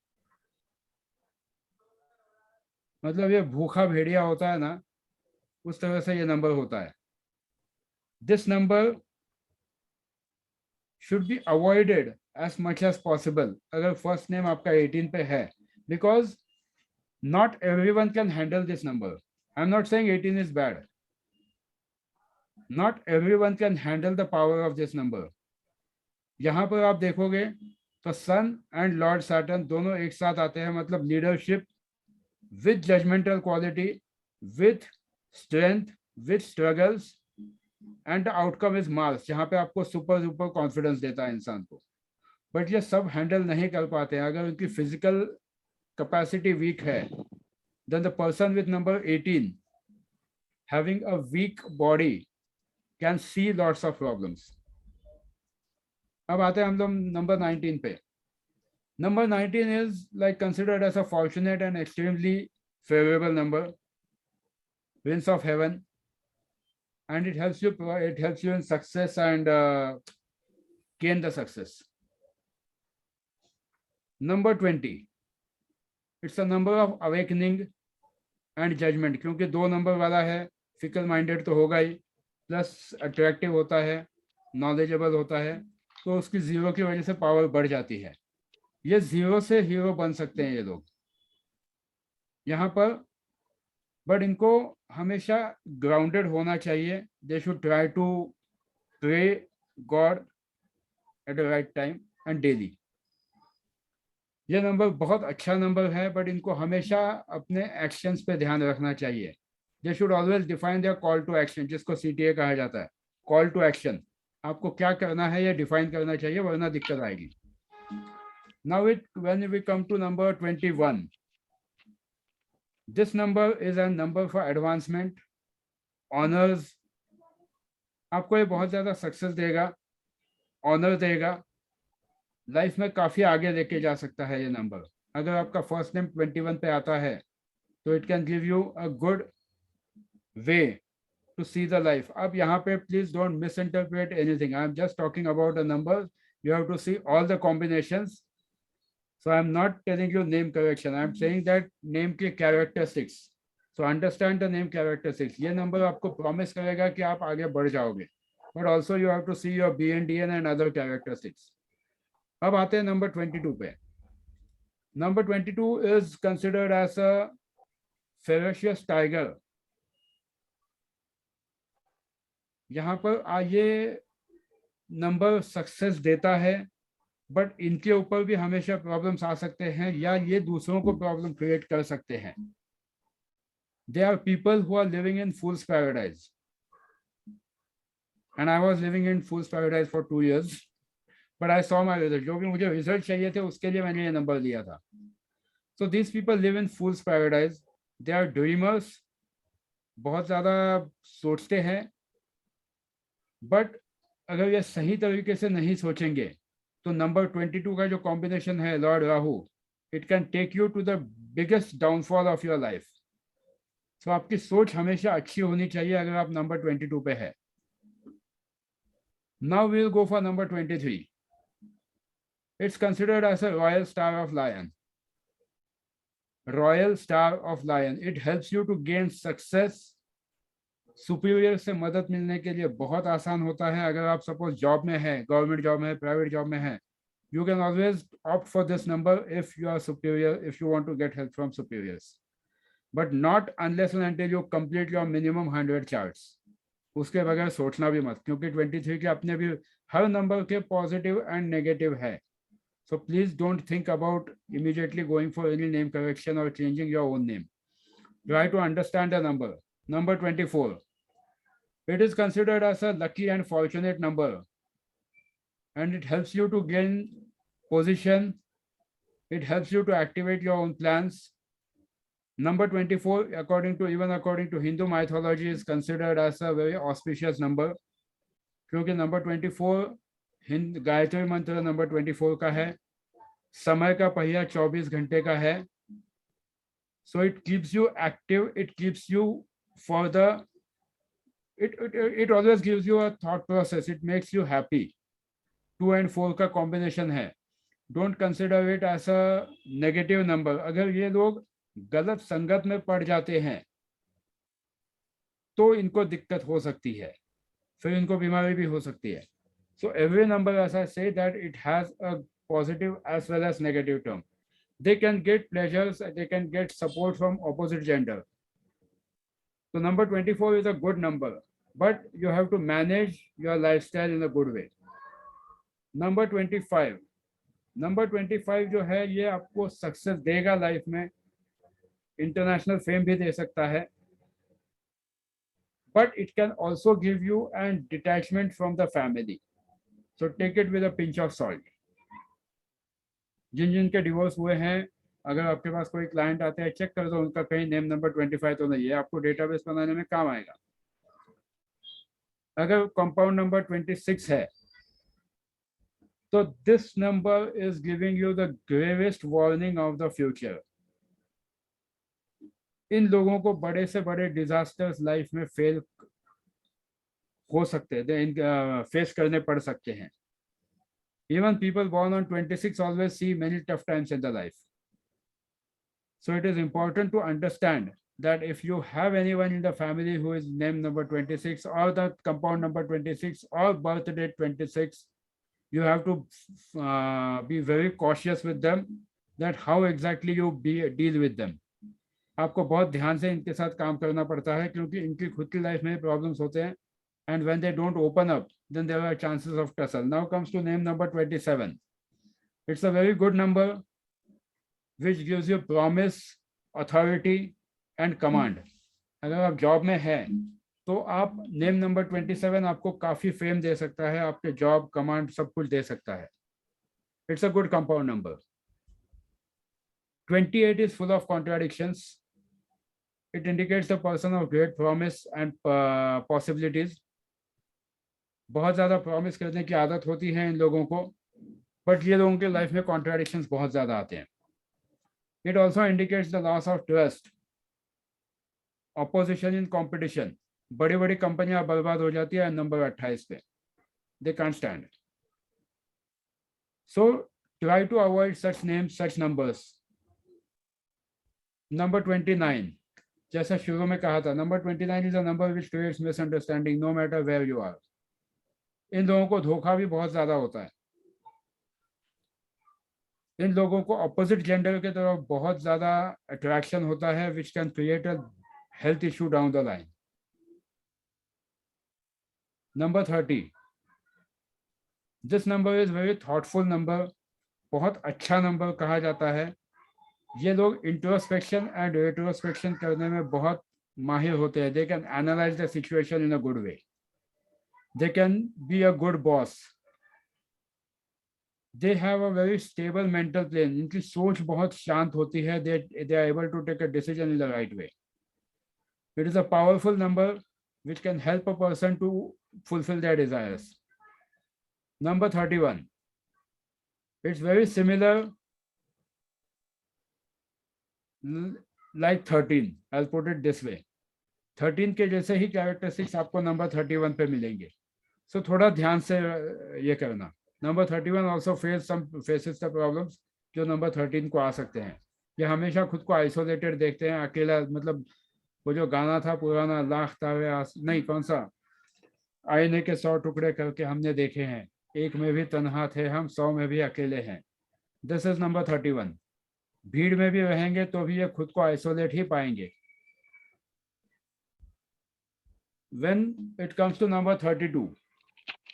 मतलब ये भूखा भेड़िया होता है ना, उस तरह से ये नंबर होता है. This number should be avoided as much as possible अगर फर्स्ट नेम आपका 18 पे है, because not everyone can handle this number. I'm not saying 18 is bad. Not everyone can handle the power of this number. यहाँ पर आप देखोगे तो सन and Lord Saturn दोनों एक साथ आते हैं. मतलब leadership with judgemental quality, with strength, with struggles, and the outcome is marks, जहाँ पे आपको सुपर कॉन्फिडेंस देता है इंसान को. बट ये सब हैंडल नहीं कर पाते हैं. अगर उनकी फिजिकल कैपेसिटी वीक है, then the person with number 18 having a weak body can see lots of problems. अब आते हैं हम लोग नंबर 19 पे. Number 19 is like considered as a fortunate and extremely favorable number, prince of heaven, and it helps you in success and gain the success. Number 20. It's a number of awakening and judgment. क्योंकि 2 number वाला है, fickle minded तो होगा ही, plus attractive होता है, knowledgeable होता है, तो उसकी 0 की वजह से पावर बढ़ जाती है. ये 0 से हीरो बन सकते हैं ये लोग यहाँ पर. बट इनको हमेशा ग्राउंडेड होना चाहिए. They should try to pray God at the right time and daily. ये नंबर बहुत अच्छा नंबर है, बट इनको हमेशा अपने एक्शंस पे ध्यान रखना चाहिए. They should always define their call to action, जिसको CTA कहा जाता है, कॉल टू एक्शन. आपको क्या करना है ये डिफाइन करना चाहिए, वरना दिक्कत आएगी। Now when we come to number 21, this number is a number for advancement, honors. आपको ये बहुत ज्यादा सक्सेस देगा, ऑनर देगा, लाइफ में काफी आगे लेके जा सकता है ये नंबर। अगर आपका फर्स्ट नेम 21 पे आता है तो it can give you a good way to see the life. अब यहाँ पे please don't misinterpret anything. I am just talking about a number. You have to see all the combinations. So I am not telling you name correction. I am saying that name के characteristics. So understand the name characteristics. ये number आपको promise करेगा कि आप आगे बढ़ जाओगे. But also you have to see your BNDN and other characteristics. अब आते हैं number 22 पे. Number 22 is considered as a ferocious tiger. यहाँ पर ये नंबर सक्सेस देता है, बट इनके ऊपर भी हमेशा प्रॉब्लम्स आ सकते हैं, या ये दूसरों को प्रॉब्लम क्रिएट कर सकते हैं। They are people who are living in fool's paradise, and I was living in fool's paradise for 2 years, but I saw my result. जो भी मुझे रिजल्ट चाहिए थे उसके लिए मैंने ये नंबर लिया था। So these people live in fool's paradise, they are dreamers, बहुत ज़्यादा सोचते हैं, बट अगर ये सही तरीके से नहीं सोचेंगे तो नंबर 22 का जो कॉम्बिनेशन है lord Rahu, it can take you to the biggest downfall of your life. So आपकी सोच हमेशा अच्छी होनी चाहिए अगर आप नंबर 22 पे है। Now we will go for number 23. It's considered as a royal star of lion. Royal star of lion, it helps you to gain success. Superior से मदद मिलने के लिए बहुत आसान होता है। अगर आप सपोज जॉब में है, गवर्नमेंट जॉब में है, प्राइवेट जॉब में है, you can always opt for this number if you are superior, if you want to get help from superiors, but not unless and until you complete your minimum 100 charts. उसके बगैर सोचना भी मत, क्योंकि 23 के अपने भी हर नंबर के पॉजिटिव एंड नेगेटिव है। So please don't think about immediately going for any name correction और changing your own name. Try to understand the number. Number 24. It is considered as a lucky and fortunate number, and it helps you to gain position. It helps you to activate your own plans. Number 24, according to Hindu mythology, is considered as a very auspicious number, क्योंकि number 24 Gayatri मंत्र number 24 का है, समय का पहिया 24 घंटे का है. So it keeps you active, it keeps you for the it always gives you a thought process, it makes you happy. 2 and 4 का combination है. Don't consider it as a negative number. अगर ये लोग गलत संगत में पड़ जाते हैं तो इनको दिक्कत हो सकती है, फिर इनको बीमारी भी हो सकती है. So every number, as I say, that it has a positive as well as negative term. They can get pleasures, they can get support from opposite gender. So number 24 is a good number, but you have to manage your lifestyle in a good way. Number 25. Number 25 जो है ये आपको success देगा life में, international fame भी दे सकता है, but it can also give you a detachment from the family. So take it with a pinch of salt. जिनके डिवोर्स हुए हैं, अगर आपके पास कोई क्लाइंट आते हैं, चेक कर दो उनका कहीं नेम नंबर 25 तो नहीं है, आपको डेटाबेस बनाने में काम आएगा. अगर कंपाउंड नंबर 26 है तो this number is giving you the gravest warning of the future. इन लोगों को बड़े से बड़े डिजास्टर्स लाइफ में फेल हो सकते हैं, फेस करने पड़ सकते हैं. Even people born on 26 always see many tough times in the life. So it is important to understand that if you have anyone in the family who is named number 26 or the compound number 26 or birth date 26, you have to be very cautious with them, that how exactly you deal with them. आपको बहुत ध्यान से इनके साथ काम करना पड़ता है, क्योंकि इनकी खुद की लाइफ में प्रॉब्लम्स होते हैं, and when they don't open up, then there are chances of tussle. Now comes to name number 27. It's a very good number which gives you promise, authority and command. अगर आप job में हैं तो आप name number 27 आपको काफी fame दे सकता है, आपके जॉब कमांड सब कुछ दे सकता है. It's a good compound number. 28 is full of contradictions. It indicates the person of great promise and possibilities. बहुत ज़्यादा प्रॉमिस करने की आदत होती है इन लोगों को, बट ये लोगों के लाइफ में कॉन्ट्राडिक्शंस बहुत ज़्यादा आते हैं. It also indicates the loss of trust, opposition in competition. बड़ी बड़ी कंपनियां बर्बाद हो जाती है नंबर 28 पे. They can't stand. So try to avoid such names, such numbers. Number 29, जैसा शुरू में कहा था, number 29 is a number which creates misunderstanding no matter where you are. इन लोगों को धोखा भी बहुत ज्यादा होता है. इन लोगों को अपोजिट जेंडर के तरफ बहुत ज्यादा अट्रैक्शन होता है, which can create a health issue down the line. Number 30, this number is very thoughtful number. बहुत अच्छा नंबर कहा जाता है. ये लोग इंट्रोस्पेक्शन एंड रेट्रोस्पेक्शन करने में बहुत माहिर होते हैं. They can analyse the situation in a good way. They can be a good boss. They have a very stable mental plane. इनकी सोच बहुत शांत होती है. They are able to take a decision in the right way. It is a powerful number which can help a person to fulfill their desires. Number 31, it's very similar like 13. I'll put it this way. 13 के जैसे ही characteristics आपको number 31 पे मिलेंगे. So थोड़ा ध्यान से ये करना. Number 31 also faces the problems जो नंबर 13 को आ सकते हैं. ये हमेशा खुद को आइसोलेटेड देखते हैं, अकेला. मतलब वो जो गाना था पुराना, लाख तारे नहीं, कौन सा, आईने के 100 टुकड़े करके हमने देखे हैं, एक में भी तन्हा थे हम, 100 में भी अकेले हैं. This is number 31. भीड़ में भी रहेंगे तो भी ये खुद को आइसोलेट ही पाएंगे. When it comes to number 32,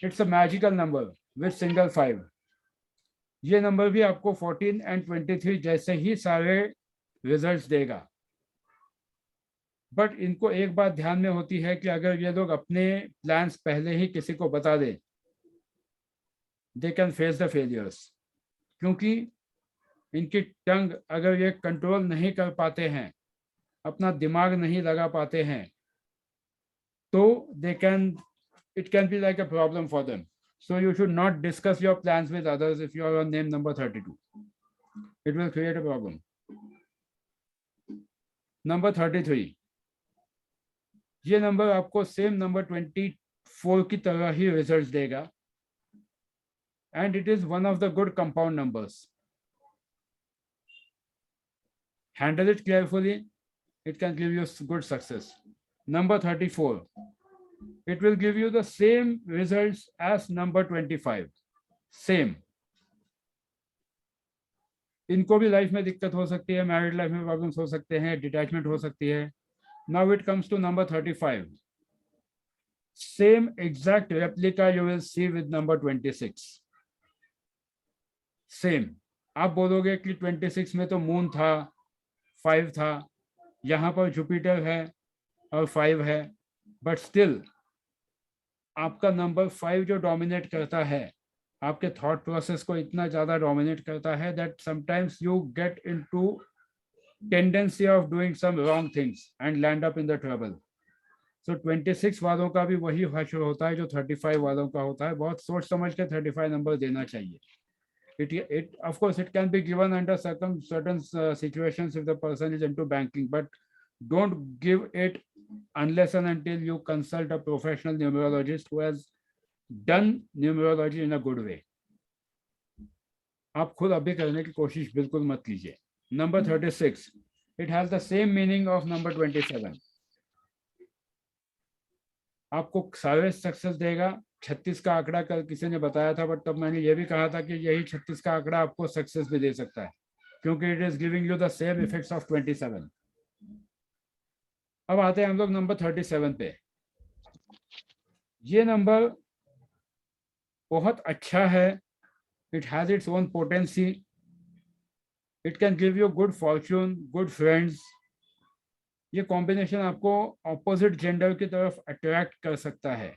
it's a magical number with single 5. ये नंबर भी आपको 14 and 23 जैसे ही सारे रिजल्ट्स देगा. बट इनको एक बात ध्यान में होती है कि अगर ये लोग अपने प्लान्स पहले ही किसी को बता दें, they can face the failures. क्योंकि इनकी टंग अगर ये कंट्रोल नहीं कर पाते हैं, अपना दिमाग नहीं लगा पाते हैं, तो it can be like a problem for them. So you should not discuss your plans with others if you are on name number 32. It will create a problem. Number 33, ये नंबर आपको सेम नंबर 24 की तरह ही result देगा. And it is one of the good compound numbers. Handle it carefully, it can give you good success. Number 34, it will give you the same results as number 25. Same. इनको भी life में दिक्कत हो सकती है, married life में problems हो सकते हैं, डिटैचमेंट हो सकती है. Now it comes to number 35. Same exact replica you will see with number 26. Same. आप बोलोगे कि 26 में तो मून था, 5 था, यहाँ पर जुपिटर है और 5 है, बट स्टिल आपका नंबर 5 जो डोमिनेट करता है, आपके थॉट प्रोसेस को इतना ज़्यादा डोमिनेट करता है that sometimes you get into tendency of doing some wrong things and land up in the trouble. So 26 वालों का भी वही हश्र होता है जो 35 वालों का होता है. बहुत सोच समझ के 35 नंबर देना चाहिए. It of course it can be given under certain situations if the person is into banking, but don't give it unless and until you consult a professional numerologist who has done numerology in a good way. आप खुद अभी करने की कोशिश बिल्कुल मत कीजिए. Number 36, it has the same meaning of number 27. आपको सारे सक्सेस देगा. 36 का आंकड़ा कल किसी ने बताया था, बट तब मैंने ये भी कहा था कि यही 36 का आंकड़ा आपको सक्सेस भी दे सकता है, क्योंकि it is giving you the same effects of 27. अब आते हैं हम लोग नंबर 37 पे. ये नंबर बहुत अच्छा है. It has its own potency. It can give you good fortune, good friends. ये कॉम्बिनेशन आपको ऑपोजिट जेंडर की तरफ अट्रैक्ट कर सकता है।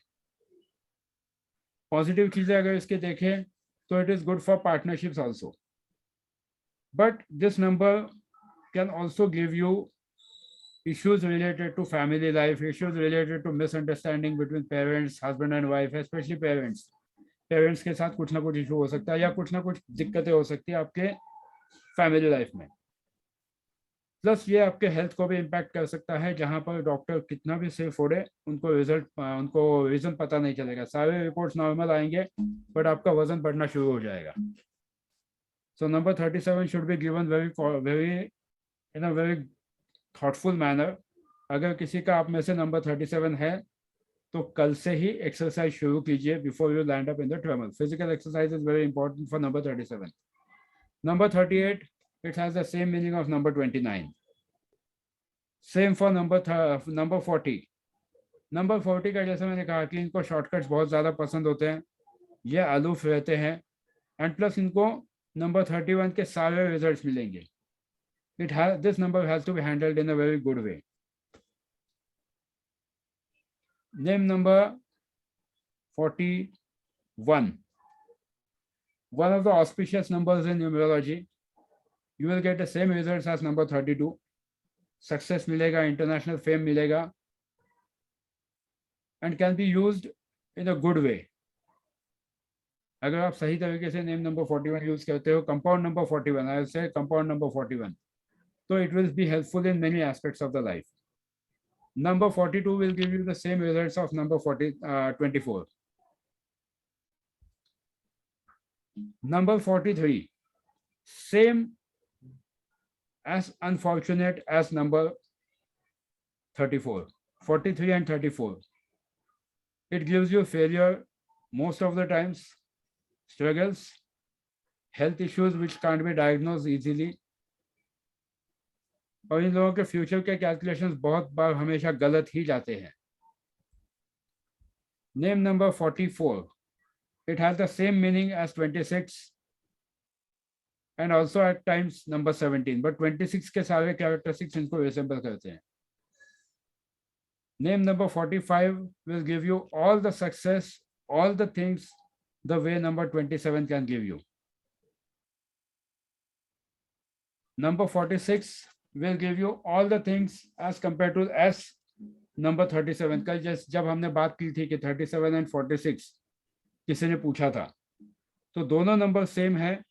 पॉजिटिव चीजें अगर इसके देखें तो it is good for partnerships also, but this number can also give you issues related to family life, issues related to misunderstanding between parents, husband and wife, especially parents के साथ कुछ ना कुछ इशू हो सकता है या कुछ ना कुछ दिक्कतें हो सकती है आपके फैमिली लाइफ में। प्लस ये आपके हेल्थ को भी इम्पैक्ट कर सकता है, जहां पर डॉक्टर कितना भी सिर फोड़े उनको रीजन पता नहीं चलेगा। सारे रिपोर्ट्स नॉर्मल आएंगे बट आपका वजन बढ़ना शुरू हो जाएगा। So number 37 should be given in a very thoughtful manner. अगर किसी का आप में से नंबर 37 है तो कल से ही एक्सरसाइज शुरू कीजिए before you land up in the trouble. Physical exercise is very important for number 37। Number 38, it has the same meaning of number 29. Same for number 40. Number 40 का जैसे मैंने कहा कि इनको शॉर्टकट्स बहुत ज़्यादा पसंद होते हैं, ये आलूफ रहते हैं, एंड प्लस इनको नंबर 31 के सारे रिजल्ट्स मिलेंगे। This number has to be handled in a very good way. Name number 41. One of the auspicious numbers in numerology. You will get the same results as number 32. Success मिलेगा, international fame मिलेगा, and can be used in a good way. अगर आप सही तरीके से name number 41 use करते हो, compound number 41, I will say compound number 41, so it will be helpful in many aspects of the life. Number 42 will give you the same results of number 24. Number 43, same as unfortunate as number 34, 43 and 34. It gives you failure most of the times, struggles, health issues which can't be diagnosed easily. और इन लोगों के future के calculations बहुत बार हमेशा गलत ही जाते हैं। Name number 44, it has the same meaning as 26 and also at times number 17, but 26 के सारे characteristics इनको resemble करते हैं। Name number 45 will give you all the success, all the things the way number 27 can give you. Number 46 will give you all the things as compared to as number 37. कल जब हमने बात की थी कि 37 and 46 किसी ने पूछा था, तो दोनों नंबर सेम है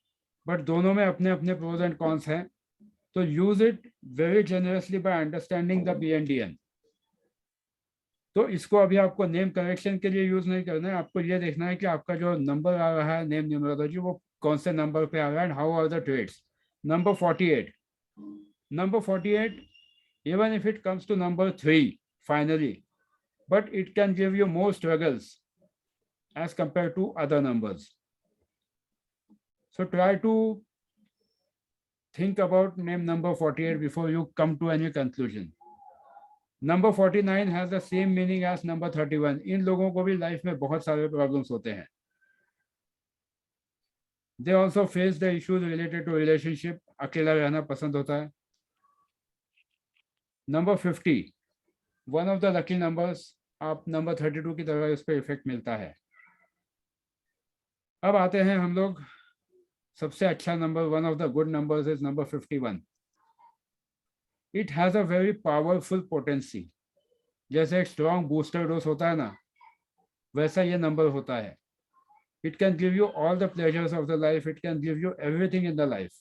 बट दोनों में अपने अपने प्रोज एंड कॉन्स हैं, तो use it very generously by understanding the PNDN। तो इसको अभी आपको नेम करेक्शन के लिए यूज नहीं करना है, आपको ये देखना है कि आपका जो नंबर आ रहा है नेम न्यूमरोलॉजी वो कौन से नंबर पे आ रहा है and how are the trades. Number 48, number 48, even if it comes to number 3 finally, but it can give you more struggles as compared to other numbers. So try to think about name number 48 before you come to any conclusion. Number 49 has the same meaning as number 31. इन लोगों को भी life में बहुत सारे problems होते हैं। They also face the issues related to relationship, अकेला रहना पसंद होता है। Number 50, one of the lucky numbers, आप नंबर 32 की तरह इस पर इफेक्ट मिलता है। अब आते हैं हम लोग, सबसे अच्छा number, one of the good numbers is number 51. It has a very powerful potency. जैसे एक स्ट्रॉन्ग बूस्टर डोज होता है ना, वैसा ये नंबर होता है। It can give you all the pleasures of the life, it can give you everything in the life.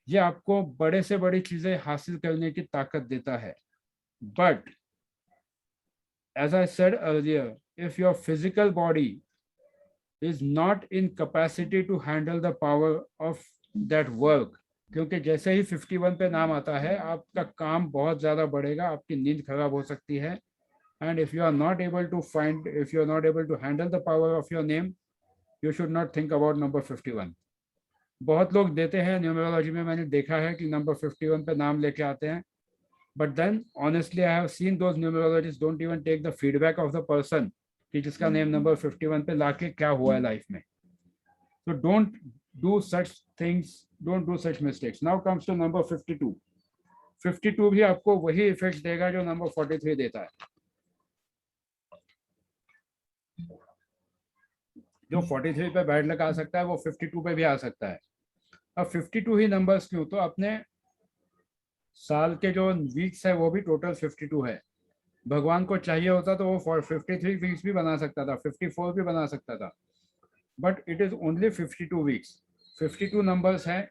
ये आपको बड़े से बड़ी चीजें हासिल करने की ताकत देता है। But as I said earlier, if your physical body is not in capacity to handle the power of that work, क्योंकि जैसे ही 51 पे नाम आता है आपका काम बहुत ज़्यादा बढ़ेगा, आपकी नींद खराब हो सकती है। And if you are not able to handle the power of your name, you should not think about number 51. बहुत लोग देते हैं न्यूमरोलॉजी में, मैंने देखा है कि नंबर 51 पे नाम लेके आते हैं, but then honestly I have seen those numerologists don't even take the feedback of the person कि जिसका नेम नंबर 51 पे लाके क्या हुआ है लाइफ में। So don't do such things, don't do such mistakes. Now comes to number 52. 52 भी आपको वही इफेक्ट देगा जो नंबर 43 देता है। जो 43 पे बैड लक आ सकता है वो 52 पे भी आ सकता है। अब 52 ही नंबर्स क्यों, तो अपने साल के जो वीक्स है वो भी टोटल 52 है। भगवान को चाहिए होता तो वो 53 वीक्स भी बना सकता था, 54 भी बना सकता था, but it is only 52 weeks. 52 numbers हैं।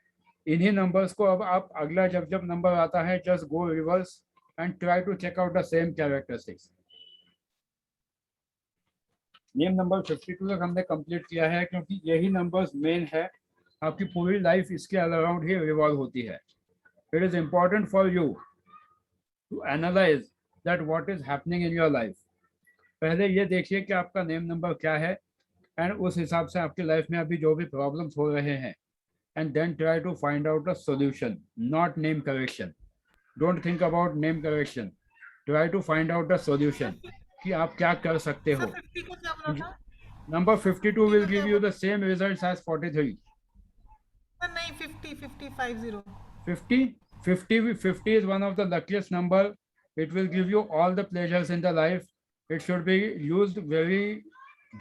इन्हीं नंबर्स को अब आप अगला जब जब नंबर आता है just go reverse and try to check out the same characteristics. Name number 52 तक हमने कंप्लीट किया है क्योंकि यही नंबर्स मेन है। आपकी पूरी लाइफ इसके अराउंड ही रिवॉल्व होती है। It is important for you to analyse that what is happening in your life. पहले ये देखिए कि आपका नेम नंबर क्या है एंड उस हिसाब से आपकी लाइफ में अभी जो भी प्रॉब्लम्स हो रहे हैं, and then try to find out a solution, not name correction. Don't think about name correction, try to find out a solution कि आप क्या कर सकते हो। Number 52 will give you the same results as 43. नहीं 50 50 50 50 is one of the luckiest number. It will give you all the pleasures in the life. It should be used very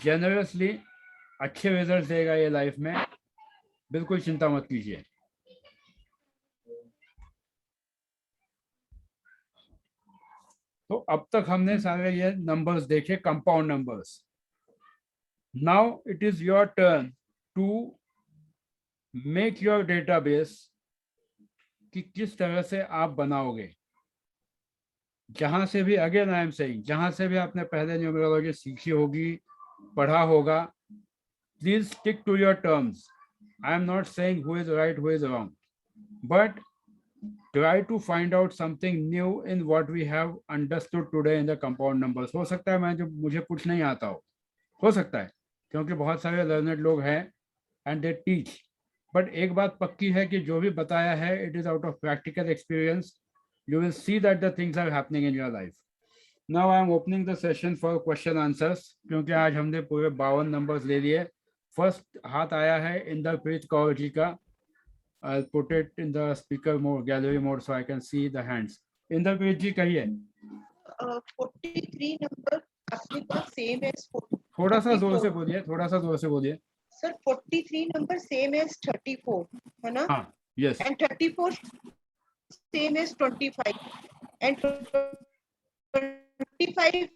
generously. अच्छे result देगा ये life में, बिल्कुल चिंता मत कीजिए। तो अब तक हमने सारे ये नंबर्स देखे, compound numbers. Now it is your turn to make your database कि किस तरह से आप बनाओगे। जहां से भी, अगेन आई एम सेइंग, जहां से भी आपने पहले न्यूमरोलॉजी सीखी होगी, पढ़ा होगा, please stick to your terms. I am not saying who is right who is wrong, but try to find out something new in what we have understood today in the compound numbers. हो सकता है मुझे कुछ नहीं आता हो सकता है, क्योंकि बहुत सारे लर्नड लोग हैं and they teach, but एक बात पक्की है कि जो भी बताया है it is out of practical experience. You will see that the things are happening in your life. Now I am opening the session for question answers, क्योंकि आज हमने पूरे 52 नंबर्स ले लिए। फर्स्ट हाथ आया है इंद्रप्रीत कौर जी का। I'll put it in the speaker mode, gallery mode, so I can see the hands. Inderpreet जी कहिए। 43 नंबर आपके पास सेम एज थोड़ा सा जोर से बोलिए, थोड़ा सा जोर से बोलिए। सर 43 नंबर सेम एज 34 है ना? हाँ, yes. And 34 same as 25 and 25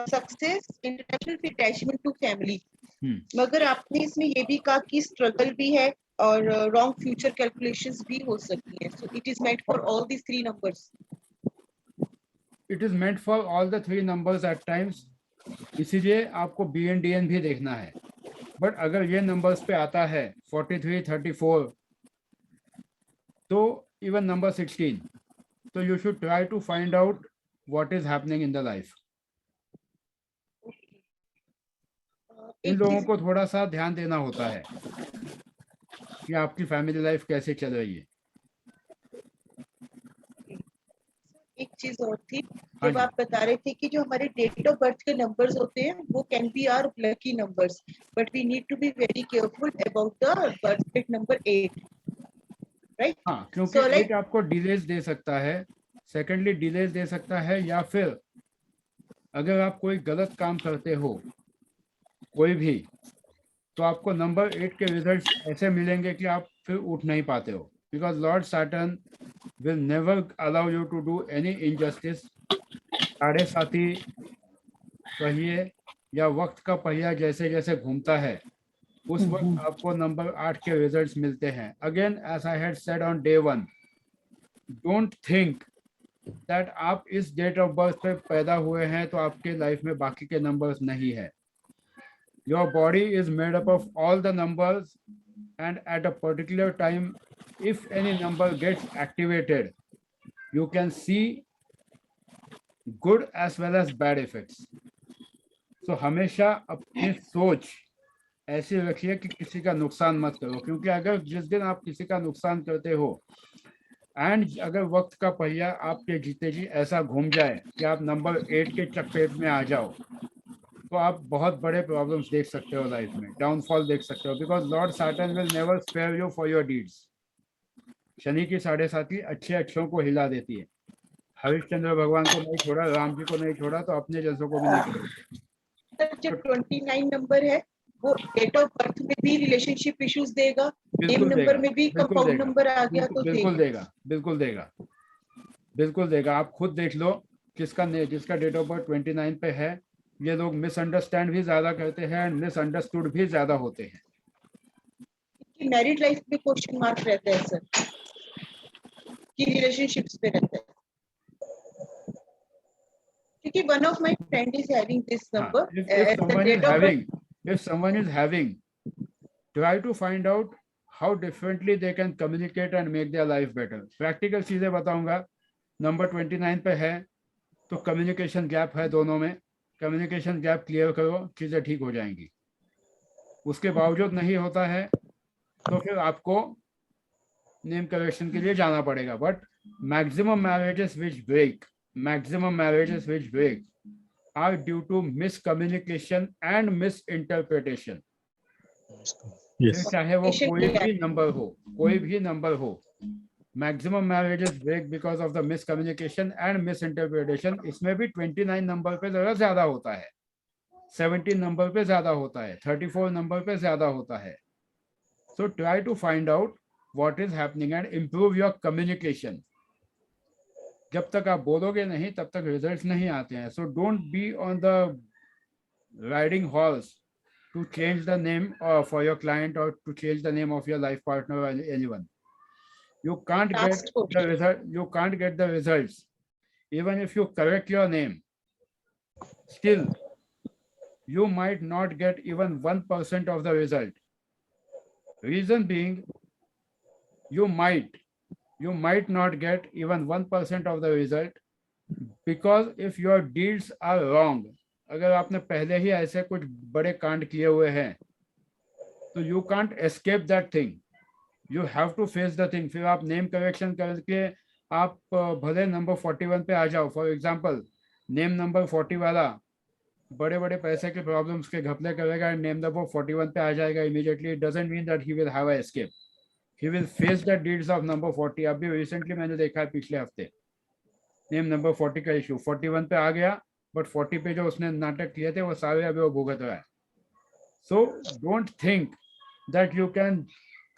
success international attachment to family. मगर आपने इसमें ये भी कहा कि स्ट्रगल भी है और रॉन्ग फ्यूचर कैलकुलेशंस भी हो सकती हैं। So it is meant for all these 3 numbers. It is meant for all the 3 numbers at times, इसीलिए आपको BNDN भी देखना है। बट अगर ये नंबर्स पे आता है 43, 34, तो इवन नंबर 16, तो you should try to find out what is happening in the life. इन लोगों को थोड़ा सा ध्यान देना होता है कि आपकी फैमिली लाइफ कैसे चल रही है। एक चीज और थी, जब आप बता रहे थे कि जो हमारे डेट ऑफ बर्थ के नंबर्स होते हैं वो can be our lucky numbers, but we need to be very careful about the birth date number 8, right? हाँ, क्योंकि so, like, आपको डिलेज दे सकता है, सेकेंडली डिलेज दे सकता है, या फिर अगर आप कोई गलत काम करते हो कोई भी, तो आपको नंबर 8 के रिजल्ट्स ऐसे मिलेंगे कि आप फिर उठ नहीं पाते हो, because lord Saturn will never allow you to do any injustice. साढ़े साथी पहिए या वक्त का पहिया जैसे जैसे घूमता है, उस वक्त आपको नंबर 8 के रिजल्ट्स मिलते हैं। Again as I had said on day 1, don't think that आप इस डेट ऑफ बर्थ पे पैदा हुए हैं तो आपके लाइफ में बाकी के नंबर्स नहीं है। Your body is made up of all the numbers, and at a particular time, if any number gets activated, you can see good as well as bad effects. So हमेशा अपनी सोच ऐसी रखिए कि किसी का नुकसान मत करो, क्योंकि अगर जिस दिन आप किसी का नुकसान करते हो एंड अगर वक्त का पहिया आपके जीते जी ऐसा घूम जाए कि आप नंबर 8 के चपेट में आ जाओ, तो आप बहुत बड़े प्रॉब्लम्स देख सकते हो लाइफ में, डाउनफॉल देख सकते हो, because lord Saturn will never spare you for your deeds. Shani की 7.5 अच्छे अच्छों को हिला देती है। हरिश्चंद्र भगवान को नहीं छोड़ा, राम जी को नहीं छोड़ा, तो अपने जैसों को भी नहीं छोड़ा। जो 29 नंबर है वो डेट ऑफ बर्थ में भी रिलेशनशिप इश्यूज देगा, नेम बिल्कुल नंबर देगा, में भी बिल्कुल कंपाउंड देगा, नंबर आ गया तो बिल्कुल देगा। देगा, बिल्कुल देगा, बिल्कुल देगा। आप खुद देख लो जिसका डेट ऑफ बर्थ 29 पे है, ये लोग मिसअंडरस्टैंड भी ज्यादा करते हैं एंड मिसअंडरस्टूड भी ज्यादा होते हैं। कि मैरिड लाइफ में क्वेश्चन मार्क रहता है सर, कि रिलेशनशिप्स पे रहता है, क्योंकि one of my friend is having this number if at the date of birth. if someone is having, try to find out how differently they can communicate and make their life better. Practical चीजें बताऊंगा। Number 29 पे है तो communication gap है दोनों में, communication gap clear करो, चीजें ठीक हो जाएंगी। उसके बावजूद नहीं होता है तो फिर आपको नेम करेक्शन के लिए जाना पड़ेगा। But maximum marriages which break are due to miscommunication and misinterpretation. Yes. चाहे वो कोई भी नंबर हो, maximum marriages break because of the miscommunication and misinterpretation. इसमें भी 29 नंबर पे जरा ज्यादा होता है, 17 नंबर पे ज्यादा होता है, 34 नंबर पे ज्यादा होता है। So try to find out what is happening and improve your communication. जब तक आप बोलोगे नहीं तब तक रिजल्ट्स नहीं आते हैं। So don't be on the riding horse to change the name for your client और to change the name of your life partner और anyone. You can't get the results even if you correct your name. Still, you might not get even 1% of the result. Reason being, you might not get even 1% of the result because if your deeds are wrong, अगर आपने पहले ही ऐसे कुछ बड़े कांड किए हुए हैं तो you can't escape that thing. You have to face the thing. फिर आप नेम करेक्शन करके आप भले नंबर 41 पे आ जाओ। फॉर एग्जाम्पल नेम नंबर 40 वाला बड़े बड़े पैसे के प्रॉब्लम्स के घपले करेगा एंड नेम नंबर 41 पे आ जाएगा immediately. It doesn't mean that he will have a escape, he will face the deeds of number 40। अभी रिसेंटली मैंने देखा है पिछले हफ्ते नेम नंबर 40 का इशू 41 पे आ गया, बट 40 पे जो उसने नाटक किए थे वो सारे अभी वो भुगत रहा है। So don't think that you can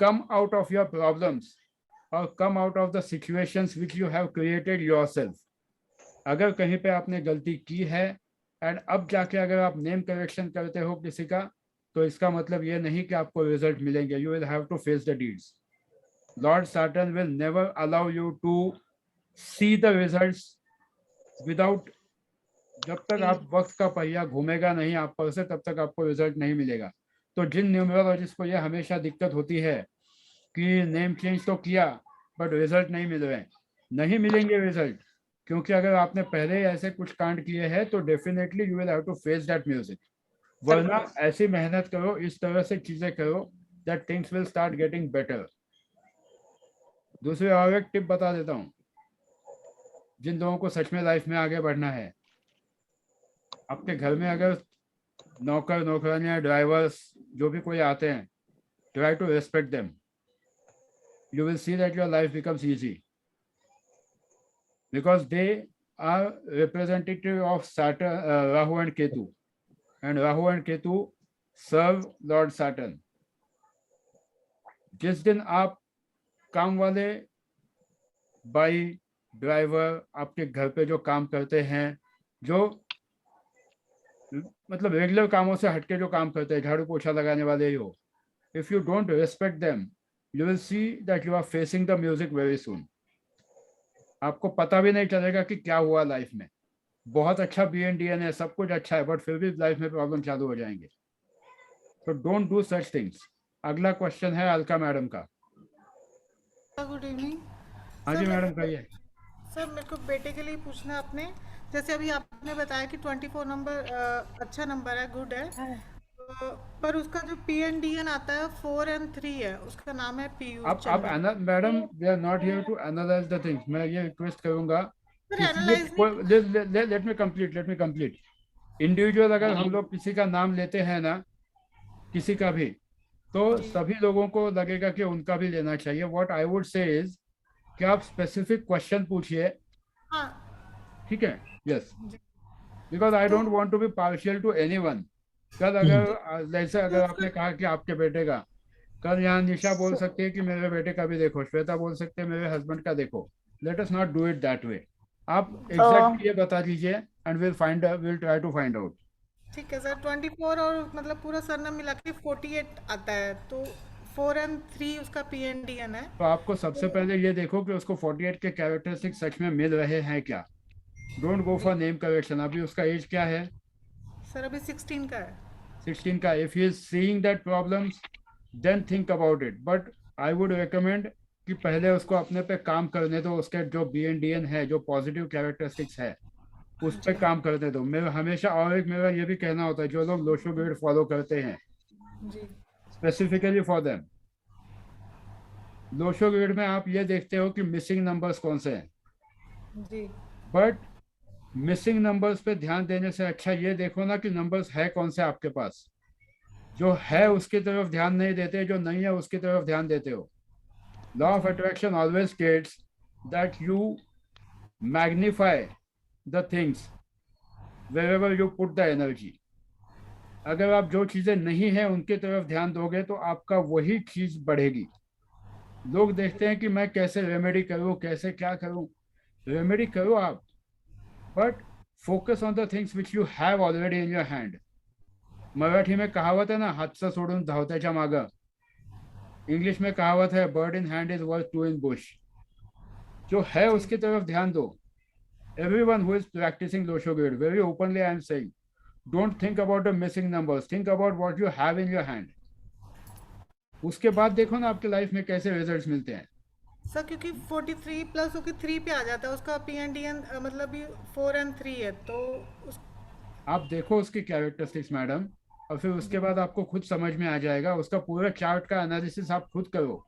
come out of your problems or come out of the situations which you have created yourself. अगर कहीं पे आपने गलती की है एंड अब जाके अगर आप नेम करेक्शन करते हो किसी का, तो इसका मतलब ये नहीं कि आपको रिजल्ट मिलेंगे। You will have to face the deeds. Lord Saturn will never allow you to see the results without, जब तक आप वक्त का पहिया घूमेगा नहीं आप पर से तब तक आपको रिजल्ट नहीं मिलेगा। तो जिन न्यूमरोलॉजिस्ट को ये हमेशा दिक्कत होती है कि नेम चेंज तो किया बट रिजल्ट नहीं मिल रहे, नहीं मिलेंगे रिजल्ट, क्योंकि अगर आपने पहले ही ऐसे कुछ कांड किए हैं तो definitely you will have to face that music. वरना ऐसी मेहनत करो, इस तरह से चीजें करो that things will start getting better. दूसरी और एक टिप बता देता हूँ, जिन लोगों को सच में लाइफ में आगे बढ़ना है, आपके घर में अगर नौकर नौकरानियां ड्राइवर्स जो भी कोई आते हैं, try to respect them. You will see that your life becomes easy because they are representative of Saturn, Rahu and Ketu, and Rahu and Ketu serve Lord Saturn. जिस दिन आप काम वाले बाई ड्राइवर आपके घर पे जो काम करते हैं, जो मतलब रेगुलर कामों से हटके जो काम करते हैं, झाड़ू पोछा लगाने वाले ही हो, if you don't respect them, you will see that you are facing the music very soon. आपको पता भी नहीं चलेगा कि क्या हुआ लाइफ में। बहुत अच्छा BNDN है, सब कुछ अच्छा है, बट फिर भी लाइफ में प्रॉब्लम चालू हो जाएंगे। तो डोंट डू सच थिंग्स। अगला क्वेश्चन है अलका मैडम का। Good evening. हाँ जी मैडम कहिए। सर मेरे को बेटे के लिए पूछना है आपने, जैसे अभी आपने बताया कि 24 नंबर अच्छा नंबर है, गुड है, पर उसका जो PNDN आता है 4 and 3 है, उसका नाम है PU। आप madam we are not here to analyse the things. मैं ये रिक्वेस्ट करूंगा, लेट मी कंप्लीट। इंडिविजुअल अगर हम लोग किसी का नाम लेते हैं ना, किसी का भी, तो सभी लोगों को लगेगा कि उनका भी लेना चाहिए। व्हाट आई वुड से इज कि आप स्पेसिफिक क्वेश्चन पूछिए, हाँ ठीक है? Yes, ji. बिकॉज आई तो don't want to be partial to anyone. कल अगर जैसे तो अगर उसका आपने कहा कि आपके बेटे का, कल यहाँ निशा बोल सकती है कि मेरे बेटे का भी देखो, श्वेता बोल सकते हैं मेरे हस्बैंड का देखो। Let us not do it that way. आप एग्जैक्टली ये बता दीजिए and will try to find out. ठीक है सर, 24 और मतलब पूरा सरनाम मिला के 48 आता है, तो 4 and 3 उसका PNDN है। तो आपको सबसे पहले ये देखो कि उसको 48 के कैरेक्टरिस्टिक सच में मिल रहे हैं क्या। Don't go for name correction. अभी उसका एज क्या है? सर अभी 16 का है। 16 का। If he is seeing that problems then think about it, but I would recommend कि पहले उसको अपने पे काम करने दो। उसके जो BNDN है, जो पॉजिटिव कैरेक्टरिस्टिक्स है, उस पे काम करने दो। मेरा हमेशा, और एक मेरा ये भी कहना होता है, जो लोग लोशो गाइड फॉलो करते हैं, जी specifically for them, Lo Shu guide में आप ये देखते हो कि मिसिंग नंबर्स कौन से हैं, जी बट मिसिंग नंबर्स पे ध्यान देने से अच्छा ये देखो ना कि नंबर्स है कौन से आपके पास। जो है उसकी तरफ ध्यान नहीं देते, जो नहीं है उसकी तरफ ध्यान देते हो। Law of attraction always states that you magnify the things wherever you put the energy। अगर आप जो चीजें नहीं है उनकी तरफ ध्यान दोगे तो आपका वही चीज बढ़ेगी। लोग देखते हैं कि मैं कैसे रेमेडी करूं, कैसे क्या करूं। रेमेडी करो आप, but focus on the things which you have already in your hand. Marathi में कहावत है ना, हातचं सोडून धावत्याच्या मागं। इंग्लिश में कहावत है, bird in hand is worth two in bush. जो है उसकी तरफ ध्यान दो। Everyone who is practicing Losho Grid, very openly I am saying, don't think about the missing numbers, think about what you have in your hand। उसके बाद देखो ना आपकी लाइफ में कैसे रिजल्ट्स मिलते हैं। सर क्योंकि 43 प्लस होके 3 पे आ जाता है, उसका PNDN मतलब ये 4 and 3 है, तो उस आप देखो उसकी कैरेक्टरिस्टिक्स मैडम, और फिर उसके बाद आपको खुद समझ में आ जाएगा। उसका पूरा चार्ट का एनालिसिस आप खुद करो,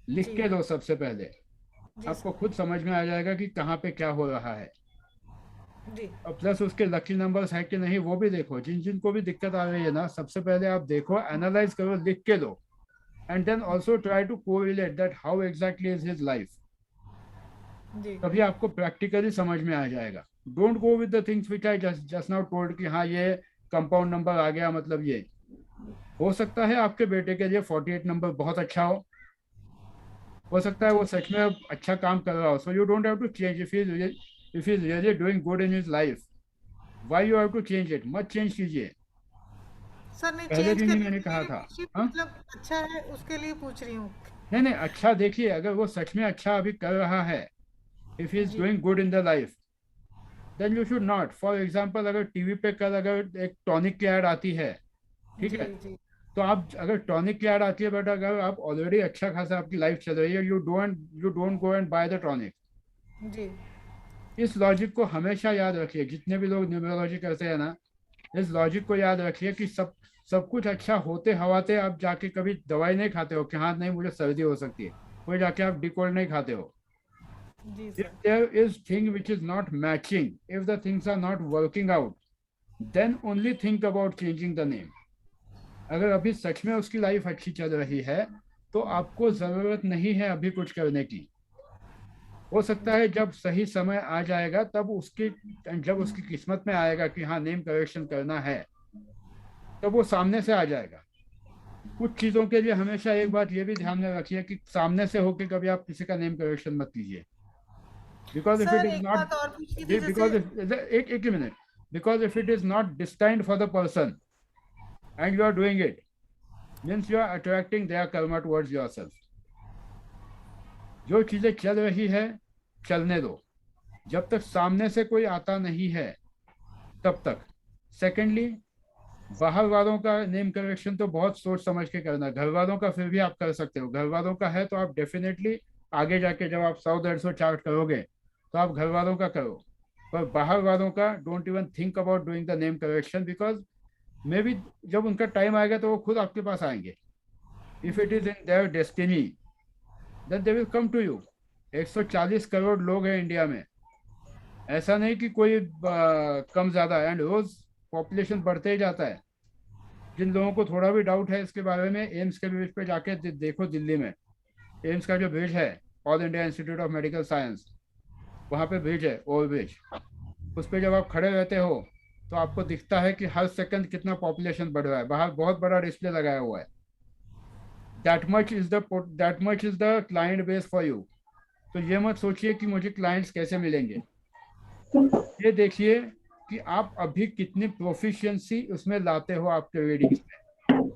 लिख जी के लो सबसे पहले। जी आपको खुद समझ में आ जाएगा कि कहाँ पे क्या हो रहा है। जी और प्लस उसके लकी नंबर्स है कि नहीं वो भी देखो। जिन जिन को भी दिक्कत आ रही है ना, सबसे पहले आप देखो, एनालाइज करो, लिख के लो, and then also try to correlate that how exactly is his life. जी तभी आपको प्रैक्टिकली समझ में आ जाएगा। Don't go with the things which I just now told कि हाँ ये कंपाउंड नंबर आ गया मतलब ये। हो सकता है आपके बेटे के लिए 48 नंबर बहुत अच्छा हो सकता है वो सच में अच्छा काम कर रहा हो। So you don't have to change. if he is really doing good in his life, why you have to change it? मत चेंज कीजिए। सर नहीं पहले चेंज दिन ही करने मैंने के कहा लिए था। पूछ रही हूँ, हाँ, मतलब अच्छा है उसके लिए पूछ रही हूँ। नहीं नहीं, अच्छा देखिए, अगर वो सच में अच्छा अभी कर रहा है, if he is जी doing good in the life, then you should not। For example, अगर टीवी पे कल अगर एक टॉनिक की एड आती है, ठीक जी है, जी तो आप अगर टॉनिक की एड आती है, बट अगर आप ऑलरेडी अच्छा खासा आपकी लाइफ चल रही है, you don't go and buy the tonic. जी इस लॉजिक को हमेशा याद रखिए। जितने भी लोग न्यूमरोलॉजी करते हैं ना, इस लॉजिक को याद रखिए कि सब कुछ अच्छा होते हवाते आप जाके कभी दवाई नहीं खाते हो कि हाँ नहीं मुझे सर्दी हो सकती है, कोई जाके आप डिकोल्ड नहीं खाते हो। जी If sir there is thing which is not matching, if the things are not working out, then only think about changing the name। अगर अभी सच में उसकी लाइफ अच्छी चल रही है तो आपको जरूरत नहीं है अभी कुछ करने की। हो सकता है जब सही समय आ जाएगा, जब उसकी किस्मत में आएगा कि हाँ नेम करेक्शन करना है, तब वो सामने से आ जाएगा। कुछ चीजों के लिए हमेशा एक बात ये भी ध्यान में रखिए कि सामने से होके कभी आप किसी का नेम करेक्शन मत कीजिए। Because if it sir is एक नॉट, बात और पूछनी थी, बिकॉज जैसे एक minute, because if it is not destined for the person and you are doing it, means you are attracting their karma towards yourself. जो चीजें चल रही है चलने दो, जब तक सामने से कोई आता नहीं है तब तक। सेकेंडली, बाहर वालों का नेम करेक्शन तो बहुत सोच समझ के करना। घर वालों का फिर भी आप कर सकते हो। घर वालों का है तो आप डेफिनेटली आगे जाके जब आप 100-150 चार्ट करोगे तो आप घर वालों का करो, पर बाहर वालों का don't even think about doing the name correction, because may be जब उनका टाइम आएगा तो वो खुद आपके पास आएंगे। If it is in their destiny then they will come to you. 140 crore लोग हैं इंडिया में, ऐसा नहीं कि कोई कम ज्यादा, एंड रोज पॉपुलेशन बढ़ते ही जाता है। जिन लोगों को थोड़ा भी डाउट है इसके बारे में, एम्स के ब्रिज पे जाके देखो। दिल्ली में एम्स का जो ब्रिज है all India institute of medical science, वहाँ पे ब्रिज है, ओवर ब्रिज। उस पर जब आप खड़े रहते हो तो आपको दिखता है कि हर सेकंड कितना पॉपुलेशन बढ़ रहा है। बाहर बहुत बड़ा डिस्प्ले लगाया हुआ है। That much is the client base for you. तो ये मत सोचिए कि मुझे क्लाइंट्स कैसे मिलेंगे, ये देखिए कि आप अभी कितनी प्रोफिशिएंसी उसमें लाते हो आपके रीडिंग्स में।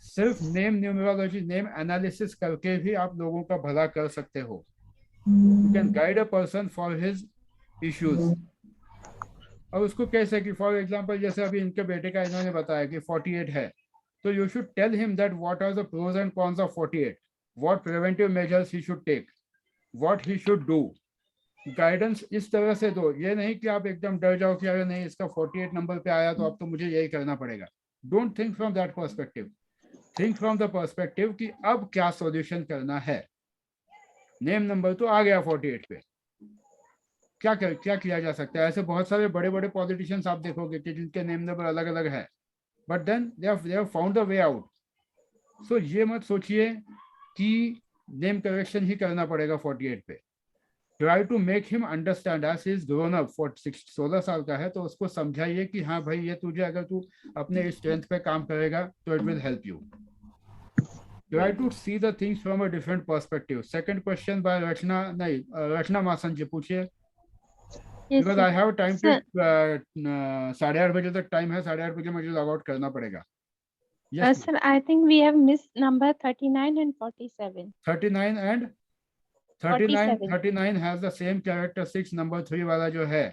सिर्फ नेम न्यूमरोलॉजी, नेम एनालिसिस करके भी आप लोगों का भला कर सकते हो। You can guide a person for his issues. और उसको कैसे कि फॉर एग्जांपल जैसे अभी इनके बेटे का इन्होंने बताया कि 48 है, तो you should tell him that what are the pros and cons of 48, what preventive measures he should take, what he should do. Guidance इस तरह से दो, ये नहीं कि आप एकदम डर जाओ कि अरे नहीं इसका 48 नंबर पे आया तो अब तो मुझे यही करना पड़ेगा। Don't think from that perspective, think from the perspective कि अब क्या सॉल्यूशन करना है। नेम नंबर तो आ गया 48 पे, क्या किया जा सकता है। ऐसे बहुत सारे बड़े बड़े पॉलिटिशियंस आप देखोगे कि जिनके नेम नंबर अलग अलग है, but then they have found the way out. सो ये मत सोचिए कि नेम करेक्शन ही करना पड़ेगा 48 पे। Try to make him understand as he is grown up, 16 साल का है तो उसको समझाइए कि हाँ भाई ये तुझे, अगर तू अपने स्ट्रेंथ पे काम करेगा तो it will help you. Try to see the things from a different perspective. Second question by Rachna Masan जी पूछिए। Yes, Because sir. I have time Sir. till 8:30 बजे तक टाइम है, 8:30 बजे मुझे लॉग आउट करना पड़ेगा। Yes, Sir, I think we have missed number 39 and 47. 39 and 39 has the same characteristics. Number 3 वाला जो है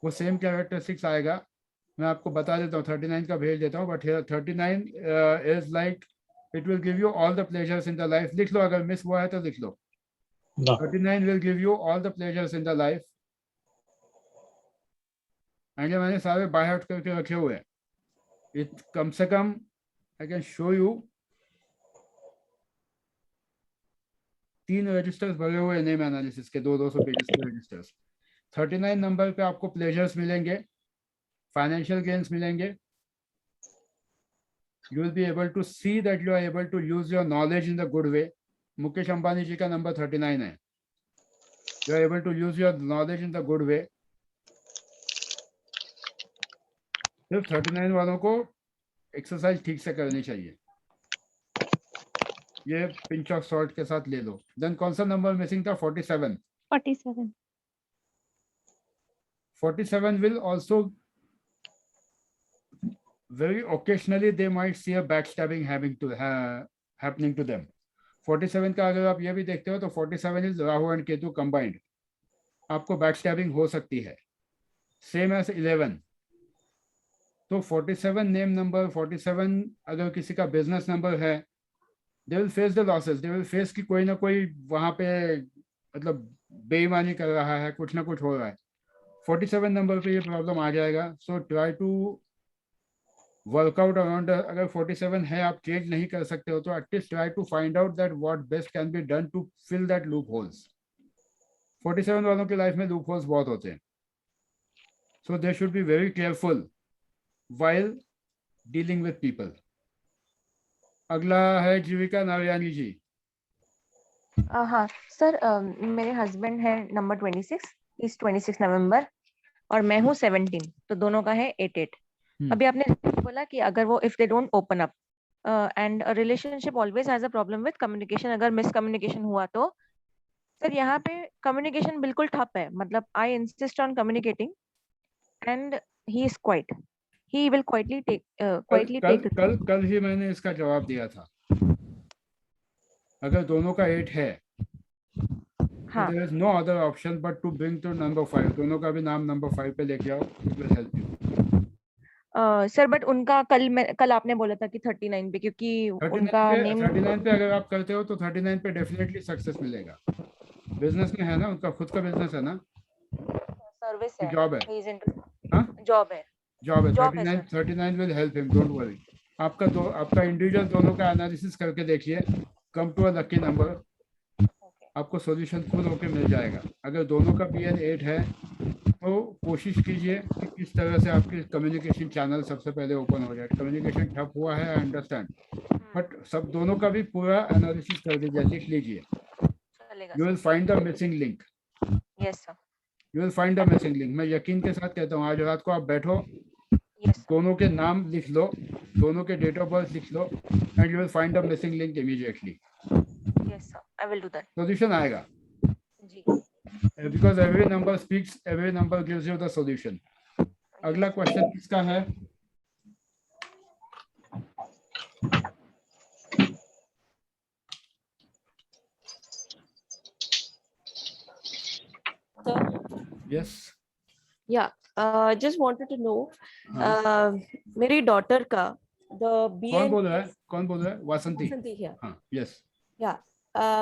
वो सेम characteristics आएगा। मैं आपको बता देता हूँ, 39 का भेज देता हूँ, but here 39 is like it will give you all the pleasures in the life. लिख लो, अगर मिस हुआ है तो लिख लो। No. 39 will give you all the pleasures in the life. And मैंने सारे बाय आउट करके रखे हुए हैं। कम से कम I can show you 3 registers भरे हुए नेम एनालिसिस के, 200 पेजेस के रजिस्टर्स। 39 नंबर पे आपको प्लेजर्स मिलेंगे, फाइनेंशियल गेन्स मिलेंगे। You will be able to see that you are able to use your knowledge in the good way. Mukesh Ambani ji का number 39 है। You are able to use your knowledge in the good way. सिर्फ 39 वालों को exercise ठीक से करनी चाहिए। ये पिंच ऑफ सॉल्ट के साथ ले लो। देन कौन सा नंबर मिसिंग था? 47। 47. 47 will also very occasionally they might see a backstabbing happening to them. 47 का अगर आप ये भी देखते हो तो 47 is Rahu and Ketu combined, आपको बैकस्टैबिंग हो सकती है, सेम एज 11। तो 47 नेम नंबर, 47 अगर किसी का बिजनेस नंबर है, they will face the losses, they will face कि कोई ना कोई वहां पे मतलब बेईमानी कर रहा है, कुछ ना कुछ हो रहा है। 47 नंबर पे ये प्रॉब्लम आ जाएगा। So try to work out around. अगर 47 है, आप चेंज नहीं कर सकते हो, तो at least try to find out that what best can be done to fill that loopholes. 47 वालों की लाइफ में लूप होल्स बहुत होते हैं, so they should be very careful while dealing with people. अगला है जीविका नारायणी जी। हाँ सर, मेरे हस्बैंड है नंबर 26 इस 26 नवंबर और मैं हूँ 17, तो दोनों का है 88। अभी आपने बोला कि अगर वो if they don't open up and relationship always has a problem with communication, अगर मिसकम्युनिकेशन हुआ तो सर यहाँ पे कम्युनिकेशन बिल्कुल ठप है। मतलब I insist on communicating and he is quite, he will quietly take कल ही मैंने इसका जवाब दिया था। अगर दोनों का 8 है, हाँ, there is no other option but to bring to number 5। दोनों का भी नाम नंबर 5 पे लेके आओ, it will help you। Sir but उनका कल आपने बोला था कि 39 पे, क्योंकि उनका नेम 39 पे अगर आप करते हो तो 39 पे डेफिनेटली सक्सेस मिलेगा। बिजनेस में है ना, उनका खुद का बिजनेस है ना, सर्विस है, जॉब है, जॉब है। 39 will help him, don't worry। आपका इंडिविजुअल दोनों का एनालिसिस करके देखिए, come to a lucky number, आपको सॉल्यूशन खुद होके मिल जाएगा। अगर दोनों का PN 8 है तो कोशिश कीजिए कि किस तरह से आपकी कम्युनिकेशन चैनल सबसे पहले ओपन हो जाए। कम्युनिकेशन ठप हुआ है, आई अंडरस्टैंड, बट सब दोनों का भी पूरा एनालिसिस कर दीजिए, लिख लीजिए। You will find the missing link. Yes, sir. You will find the missing link. मैं यकीन के साथ कहता हूँ, आज रात को आप बैठो, Yes, sir. दोनों के नाम लिख लो, दोनों के डेट ऑफ बर्थ लिख लो, and you will find the missing link immediately. Yes, sir. I will do that. Solution आएगा. जी. Because every number speaks, every number gives you the solution. अगला क्वेश्चन किसका है? Yes. Yeah, just wanted to know, हाँ. मेरी daughter का the कौन BN बोल रहा है? कौन बोल रहा है? वासंती. Vasanti here. हाँ. Yes. Yeah,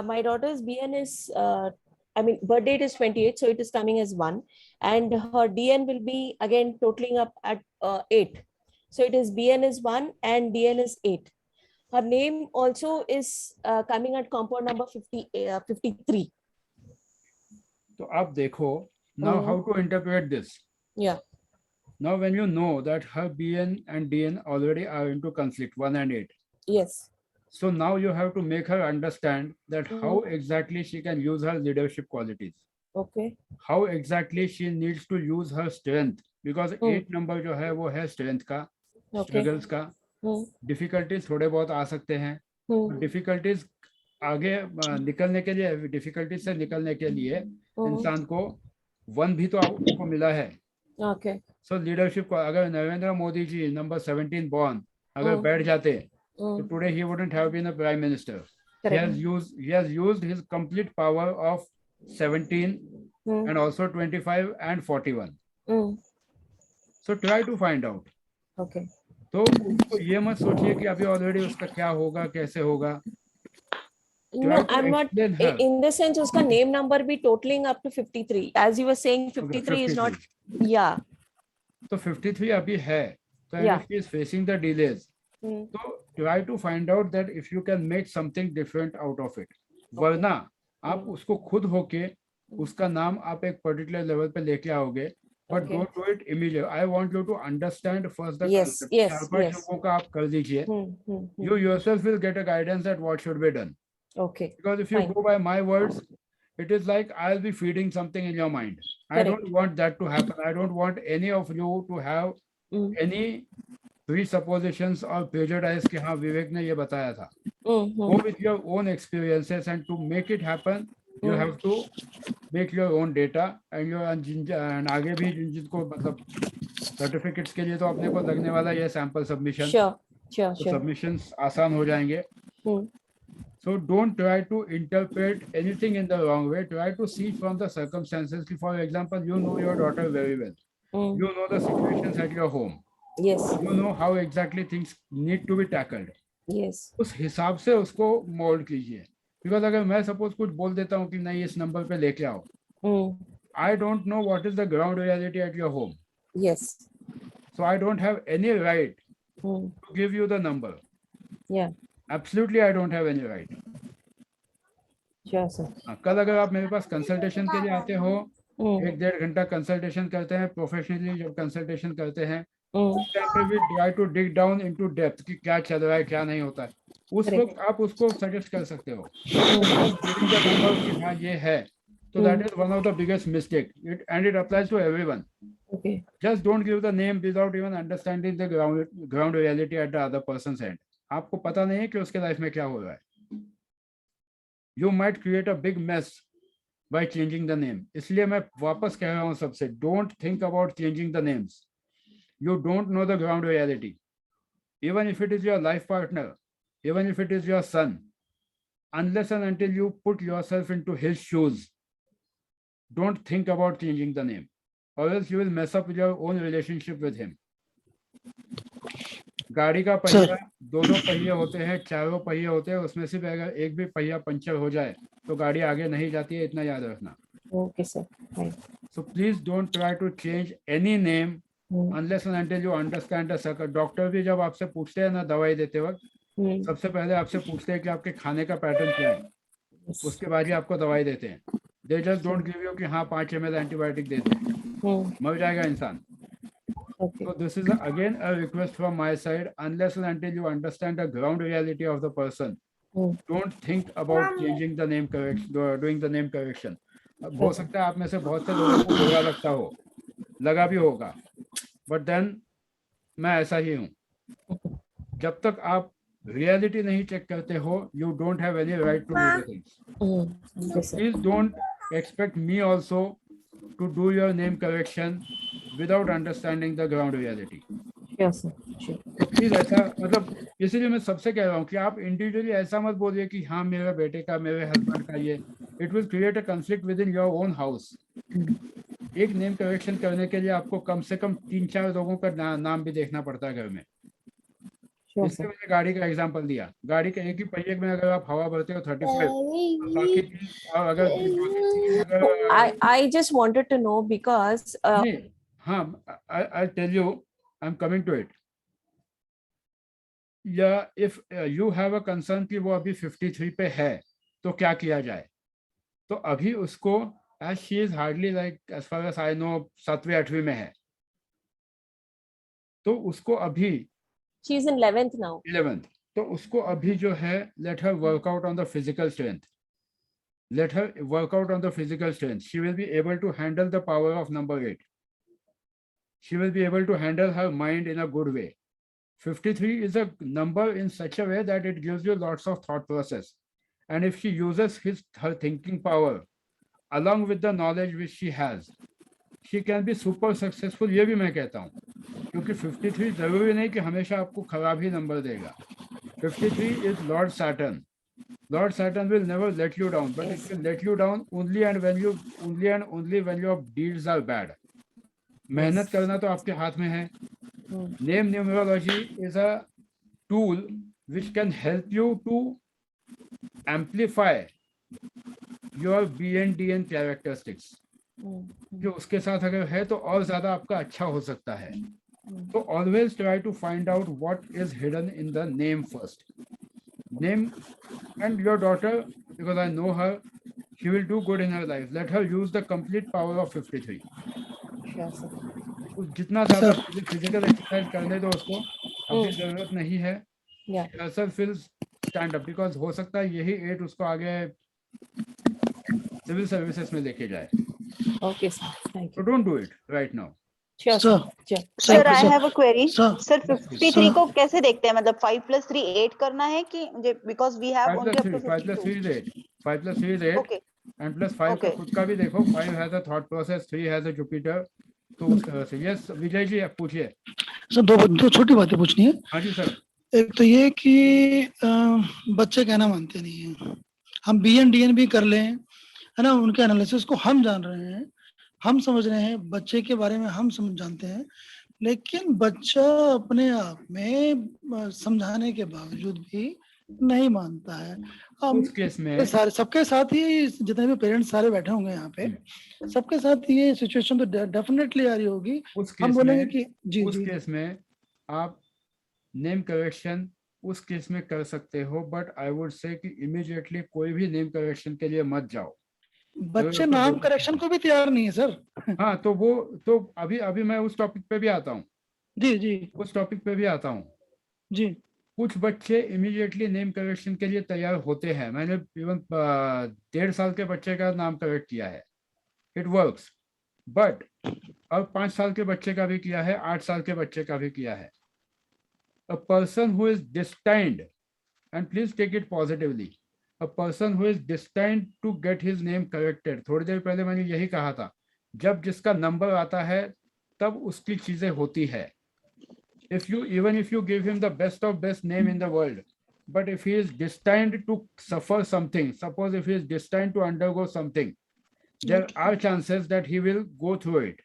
my daughter's BN is, I mean, birth date is 28, so it is coming as 1, and her DN will be again totaling up at 8. So it is BN is 1 and DN is 8. Her name also is coming at compound number 53. तो आप देखो, now how to interpret this? Yeah. Now when you know that her BN and DN already are into conflict, 1 and 8. Yes. So now you have to make her understand that how exactly she can use her leadership qualities. Okay. How exactly she needs to use her strength, because 8 number जो है वो है strength का, struggles का, difficulties थोड़े बहुत आ सकते हैं, difficulties आगे निकलने के लिए, difficulties से निकलने के लिए इंसान को 1 भी तो आपको मिला है. Okay. So leadership को अगर नरेंद्र मोदी जी number 17 born अगर बैठ जाते, so today he wouldn't have been a prime minister. Correct. He has used his complete power of 17 and also 25 and 41. So try to find out. Okay. तो उसको ये मत सोचिए कि अभी ऑलरेडी उसका क्या होगा, कैसे होगा. No, I'm not in the sense uska name number be totaling up to 53. As you were saying, 53 is not. Yeah. तो 53 अभी है. So if she is facing the delays, so try to find out that if you can make something different out of it. वरना आप उसको खुद होके उसका नाम आप एक particular level पे लेके आओगे, but don't do it immediately. I want you to understand first the concept. चार-पांच लोगों का आप कर दीजिए. You yourself will get a guidance that what should be done. Okay. Because if you go by my words, it is like I'll be feeding something in your mind. I don't want that to happen. I don't want any of you to have any presuppositions or prejudice कि हाँ विवेक ने ये बताया था. Go with your own experiences, and to make it happen, you have to make your own data and your and आगे भी जिनको मतलब certificates के लिए तो अपने को लगने वाला ये sample submission. Sure. Submissions आसान हो जाएंगे. So don't try to interpret anything in the wrong way. Try to see from the circumstances. For example, you know your daughter very well. You know the situations at your home. Yes. You know how exactly things need to be tackled. Yes. उस हिसाब से उसको mould कीजिए. Because अगर मैं suppose कुछ बोल देता हूँ कि नहीं इस नंबर पे लेके आओ, I don't know what is the ground reality at your home. Yes. So I don't have any right to give you the number. Yeah. Absolutely, I don't have any right. Sure, sir. कल अगर आप मेरे पास consultation के लिए आते हो, 1-1.5 घंटा consultation करते हैं, प्रोफेशनली जब कंसल्टेशन करते हैं, उस टाइम पे भी try to dig down into depth कि क्या चल रहा है, क्या नहीं होता है. उस वक्त आप उसको सजेस्ट कर सकते हो. हाँ ये है, तो that is one of the biggest mistake. It and it applies to everyone. Okay. Just don't give the name without even understanding the ground reality at the other person's end. आपको पता नहीं है कि उसके लाइफ में क्या हो रहा है. You might create a big mess by changing the name. इसलिए मैं वापस कह रहा हूँ सबसे, don't think about changing the names. You don't know the ground reality. Even if it is your life partner, even if it is your son, unless and until you put yourself into his shoes, don't think about changing the name, or else you will mess up with your own relationship with him. गाड़ी का पहिया 2 पहिए होते हैं, 4 पहिए होते हैं, उसमें से अगर एक भी पहिया पंचर हो जाए तो गाड़ी आगे नहीं जाती है, इतना याद रखना. Okay, sir. Fine. So please don't try to change any name unless and until you understand the circle. Doctor भी जब आपसे पूछते हैं ना दवाई देते वक्त, सबसे पहले आपसे पूछते हैं कि आपके खाने का पैटर्न क्या है, उसके बाद ही आपको दवाई देते हैं. They just don't give you कि हाँ 5 ml एंटीबायोटिक दे दें, मर जाएगा इंसान. Okay. So this is again a request from my side. Unless and until you understand the ground reality of the person, don't think about changing the name correction, doing the name correction. हो सकता है आप में से बहुत से लोगों को बुरा लगता हो, लगा भी होगा, बट देन मैं ऐसा ही हूँ। जब तक आप रियलिटी नहीं चेक करते हो, you don't have any right to do the things. Please don't expect me also to do your name correction without understanding the ground reality. तो प्लीज ऐसा, मतलब इसीलिए मैं सबसे कह रहा हूँ कि आप इंडिविजुअली ऐसा मत बोलिए कि हाँ मेरे बेटे का, मेरे हस्बैंड का ये, it will create a conflict with in your own house. एक नेम करेक्शन करने के लिए आपको कम से कम 3-4 लोगों का नाम भी देखना पड़ता है घर में। इसलिए मैंने गाड़ी का एग्जांपल दिया। गाड़ी के एक ही पहिए में अगर आप हवा भरते हो 35, बाकी अगर I just wanted to know because हाँ, I'll tell you, I'm coming to it. या if you have a concern कि वो अभी 53 पे है तो क्या किया जाए, तो अभी उसको as she is hardly like as far as I know 7वीं-8वीं में है, तो उसको अभी she is in 11th now. 11th, तो उसको अभी जो है let her work out on the physical strength. Let her work out on the physical strength. She will be able to handle the power of number 8. She will be able to handle her mind in a good way. 53 is a number in such a way that it gives you lots of thought process. And if she uses her thinking power along with the knowledge which she has, she can be super successful. ये भी मैं कहता हूँ, क्योंकि 53 जरूरी नहीं कि हमेशा आपको खराब ही नंबर देगा। 53 is Lord Saturn. Lord Saturn will never let you down, but it will let you down only and only when your deeds are bad. मेहनत करना तो आपके हाथ में है। Name numerology is a tool which can help you to amplify your BNDN characteristics. जो उसके साथ अगर है तो और ज्यादा आपका अच्छा हो सकता है। तो always try to find out what is hidden in the name first. Name, and your daughter, because I know her, she will do good in her life. Let her use the complete power of 53. जितना ज्यादा physical exercise करने दो उसको, अभी जरूरत नहीं है। Sir feel stand up, because हो सकता है यही 8 उसको आगे सिविल सर्विसेज में लेके जाए। Okay, sir. Thank you. So don't do it right now. Sure, Sir. sure. Sir, I have a query. Sir, 53 को कैसे देखते हैं? मतलब 5 + 3 8 करना है कि because we have 5 only + up to 3 5 + 3 is 8. 5 + 3 is 8. Okay. And plus 5 का खुद का भी देखो। 5 has a thought process, 3 has a Jupiter. तो उस तरह से। यस विजय जी, आप पूछिए। सर दो छोटी बातें पूछनी है। हाँ जी सर। एक तो ये कि बच्चे कहना मानते नहीं हैं। हम BNDN भी कर लें, है ना, उनके एनालिसिस को हम जान रहे हैं, हम समझ रहे हैं, बच्चे के बारे में हम समझ जानते हैं, लेकिन बच्चा अपने आप में समझाने के बावजूद भी नहीं मानता है। उस केस में सारे सबके साथ ही, जितने भी पेरेंट्स सारे बैठे होंगे यहाँ पे, सबके साथ ये सिचुएशन तो डेफिनेटली आ रही होगी। हम बोलेंगे कि जी उस केस में आप नेम करेक्शन उस केस में कर सकते हो, बट आई वुड से कि इमीडिएटली कोई भी नेम करेक्शन के लिए मत जाओ। बच्चे नाम करेक्शन को भी तैयार नहीं है सर। हाँ, तो वो तो अभी मैं उस टॉपिक पे भी आता हूँ। जी उस टॉपिक पे भी आता हूँ जी। कुछ बच्चे इमीडिएटली नेम करेक्शन के लिए तैयार होते हैं। मैंने इवन 1.5 साल के बच्चे का नाम करेक्ट किया है, इट वर्क्स। बट अब 5 साल के बच्चे का भी किया है, 8 साल के बच्चे का भी किया है। A person who is destined, and please take it positively, a person who is destined to get his name corrected. थोड़ी देर पहले मैंने यही कहा था, जब जिसका नंबर आता है तब उसकी चीजें होती है। Even if you give him the best of best name in the world, but if he is destined to suffer something, suppose if he is destined to undergo something, there are chances that he will go through it,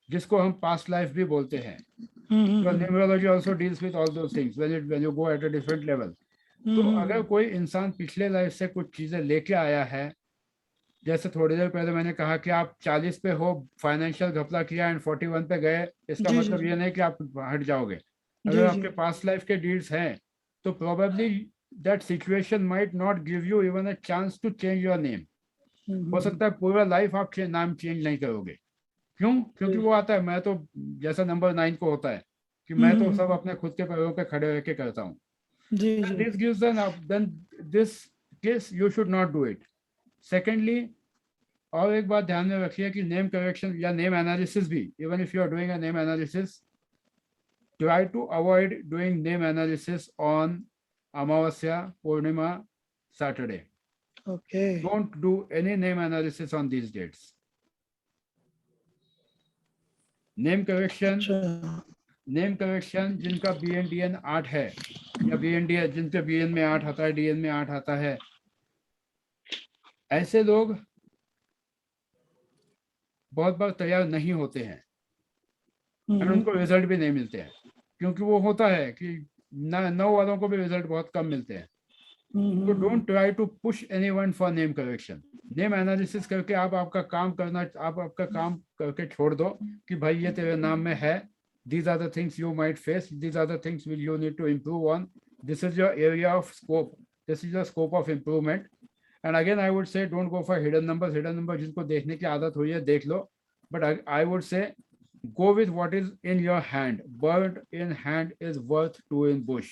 जिसको हम past life भी बोलते हैं। So numerology also deals with all those things when you go at a different level. तो अगर कोई इंसान पिछले लाइफ से कुछ चीजें लेके आया है, जैसे थोड़ी देर पहले मैंने कहा कि आप 40 पे हो, फाइनेंशियल घपला किया एंड 41 पे गए, इसका मतलब ये नहीं कि आप हट जाओगे। अगर आपके पास्ट लाइफ के डीड्स हैं तो probably that situation might not give you even a chance to change your name. हो सकता है पूरा लाइफ आप नाम चेंज नहीं करोगे। क्यों? क्योंकि वो आता है, मैं तो जैसा नंबर 9 को होता है कि मैं तो सब अपने खुद के पैरों पे खड़े रह के करता हूँ। This gives then this case you should not do it. Secondly, और एक बात ध्यान में रखिए कि नेम करेक्शन या नेम एनालिसिस भी, even if you are doing a name analysis, try to avoid doing name analysis on Amavasya, Purnima, Saturday. Okay. Don't do any name analysis on these dates. Name correction जिनका BNDN 8 है या BNDN जिनके BN में 8 आता है, DN में 8 आता है, ऐसे लोग बहुत बार तैयार नहीं होते हैं और उनको रिजल्ट भी नहीं मिलते हैं, क्योंकि वो होता है कि 9 वालों को भी रिजल्ट बहुत कम मिलते हैं. तो don't try to push anyone for name correction. Name analysis करके आप आपका काम करके छोड़ दो कि भाई ये तेरे नाम में है, these are the things you might face, these are the things which you need to improve on, this is your area of scope, this is your scope of improvement. And again I would say don't go for hidden numbers. जिनको देखने की आदत हुई है देख लो, but I would say go with what is in your hand. Bird in hand is worth two in bush.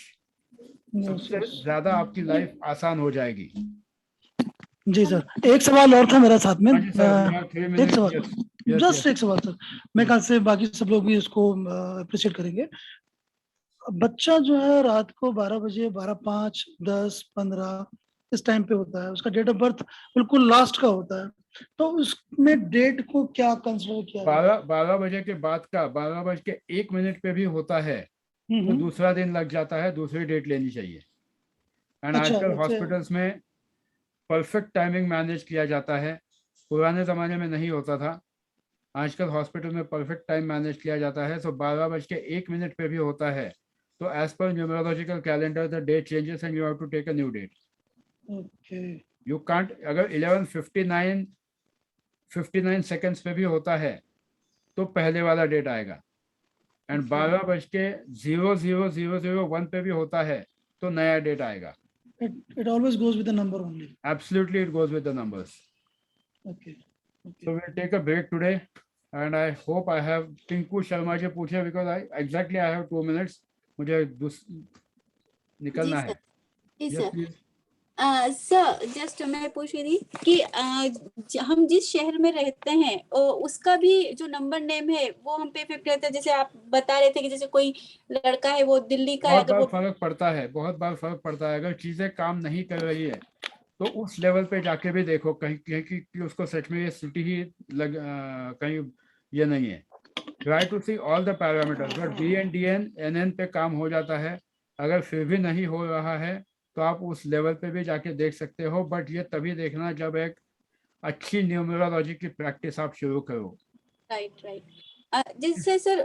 सबसे ज्यादा आपकी लाइफ आसान हो जाएगी. जी सर, एक सवाल और था मेरा साथ में. एक सवाल, जस्ट एक सवाल सर. मैं कल से बाकी सब लोग भी इसको अप्रिशिएट करेंगे. बच्चा जो है रात को 12 बजे 12, 5, 10, 15 इस टाइम पे होता है, उसका डेट ऑफ बर्थ बिल्कुल लास्ट का होता है, तो उसमें डेट को क्या कंसीडर किया? 12 बजे के बाद का 12:01 पे भी होता है तो दूसरा दिन लग जाता है, दूसरी डेट लेनी चाहिए. एंड आजकल हॉस्पिटल्स में परफेक्ट टाइमिंग मैनेज किया जाता है. पुराने जमाने में नहीं होता था, आजकल हॉस्पिटल में परफेक्ट टाइम मैनेज किया जाता है. तो 12:01 पे भी होता है, तो as per numerological calendar the date changes and you have to take a new date. You can't. अगर 11:59 सेकेंड्स पे भी होता है तो पहले वाला डेट आएगा. एंड 12:0001 पे भी होता है तो नया डेट आएगा. It always goes with the number only. Absolutely, it goes with the numbers. Okay. So we'll take a break today, and I hope I have Tinku Sharma ji पूछे because I have 2 minutes. मुझे निकलना है. जी sir. Sir just मैं पूछ रही थी कि हम जिस शहर में रहते हैं उसका भी जो नंबर नेम है वो हम पे इफेक्ट रहता है. जैसे आप बता रहे थे कि जैसे कोई लड़का है वो दिल्ली का है, तो फर्क पड़ता है, बहुत बार फर्क पड़ता है. अगर चीजें काम नहीं कर रही है तो उस लेवल पे जाके भी देखो कहीं कि उसको सच में ये सिटी ही कहीं ये नहीं है. Try to see all the parameters. But BNDN NN पे काम हो जाता है. अगर फिर भी नहीं हो रहा है तो आप उस लेवल पे भी जाके देख सकते हो, बट ये तभी देखना जब एक अच्छी न्यूमरोलॉजी की प्रैक्टिस आप शुरू करो. राइट. जिससे सर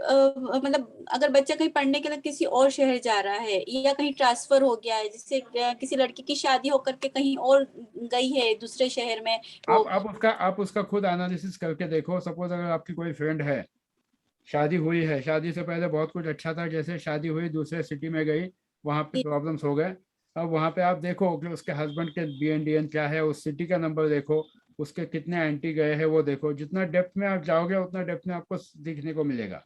मतलब अगर बच्चा कहीं पढ़ने के लिए किसी और शहर जा रहा है या कहीं ट्रांसफर हो गया है, जिससे किसी लड़की की शादी होकर के कहीं और गई है दूसरे शहर में, आप उसका खुद एनालिसिस करके देखो. सपोज अगर आपकी कोई फ्रेंड है, शादी हुई है, शादी से पहले बहुत कुछ अच्छा था, जैसे शादी हुई दूसरे सिटी में गई, वहाँ पे प्रॉब्लम्स हो गए. अब वहाँ पे आप देखो कि उसके हस्बैंड के BNDN क्या है, उस सिटी का नंबर देखो, उसके कितने एंटी गए हैं वो देखो. जितना डेप्थ में आप जाओगे उतना डेप्थ में आपको दिखने को मिलेगा.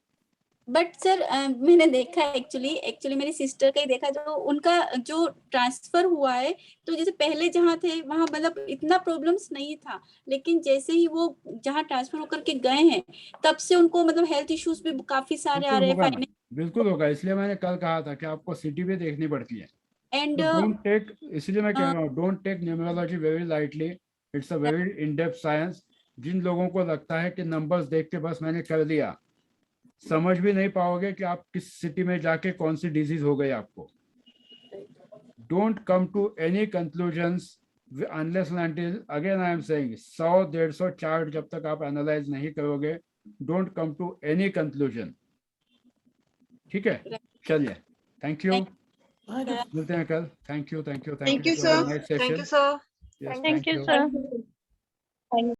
बट सर मैंने देखा एक्चुअली मेरी सिस्टर का ही देखा, जो उनका जो ट्रांसफर हुआ है, तो जैसे पहले जहाँ थे वहाँ मतलब इतना प्रॉब्लम्स नहीं था, लेकिन जैसे ही वो जहाँ ट्रांसफर होकर के गए हैं तब से उनको मतलब हेल्थ इश्यूज भी काफी सारे आ रहे हैं. बिल्कुल होगा. इसलिए मैंने कल कहा था कि आपको सिटी भी देखनी पड़ती है. एंड इसलिए मैं कह रहा हूँ don't take numerology very lightly. It's a very in depth science. जिन लोगों को लगता है कि नंबर्स देख के बस मैंने कर दिया, समझ भी नहीं पाओगे कि आप किस सिटी में जाके कौन सी डिजीज हो गई आपको. Don't come to any conclusions unless and until, again I am saying, 100-150 chart जब तक आप एनालाइज नहीं करोगे, don't come to any conclusion. ठीक है, चलिए, थैंक यू. मिलते हैं कल. Thank you sir. Thank you sir. Thank you, sir.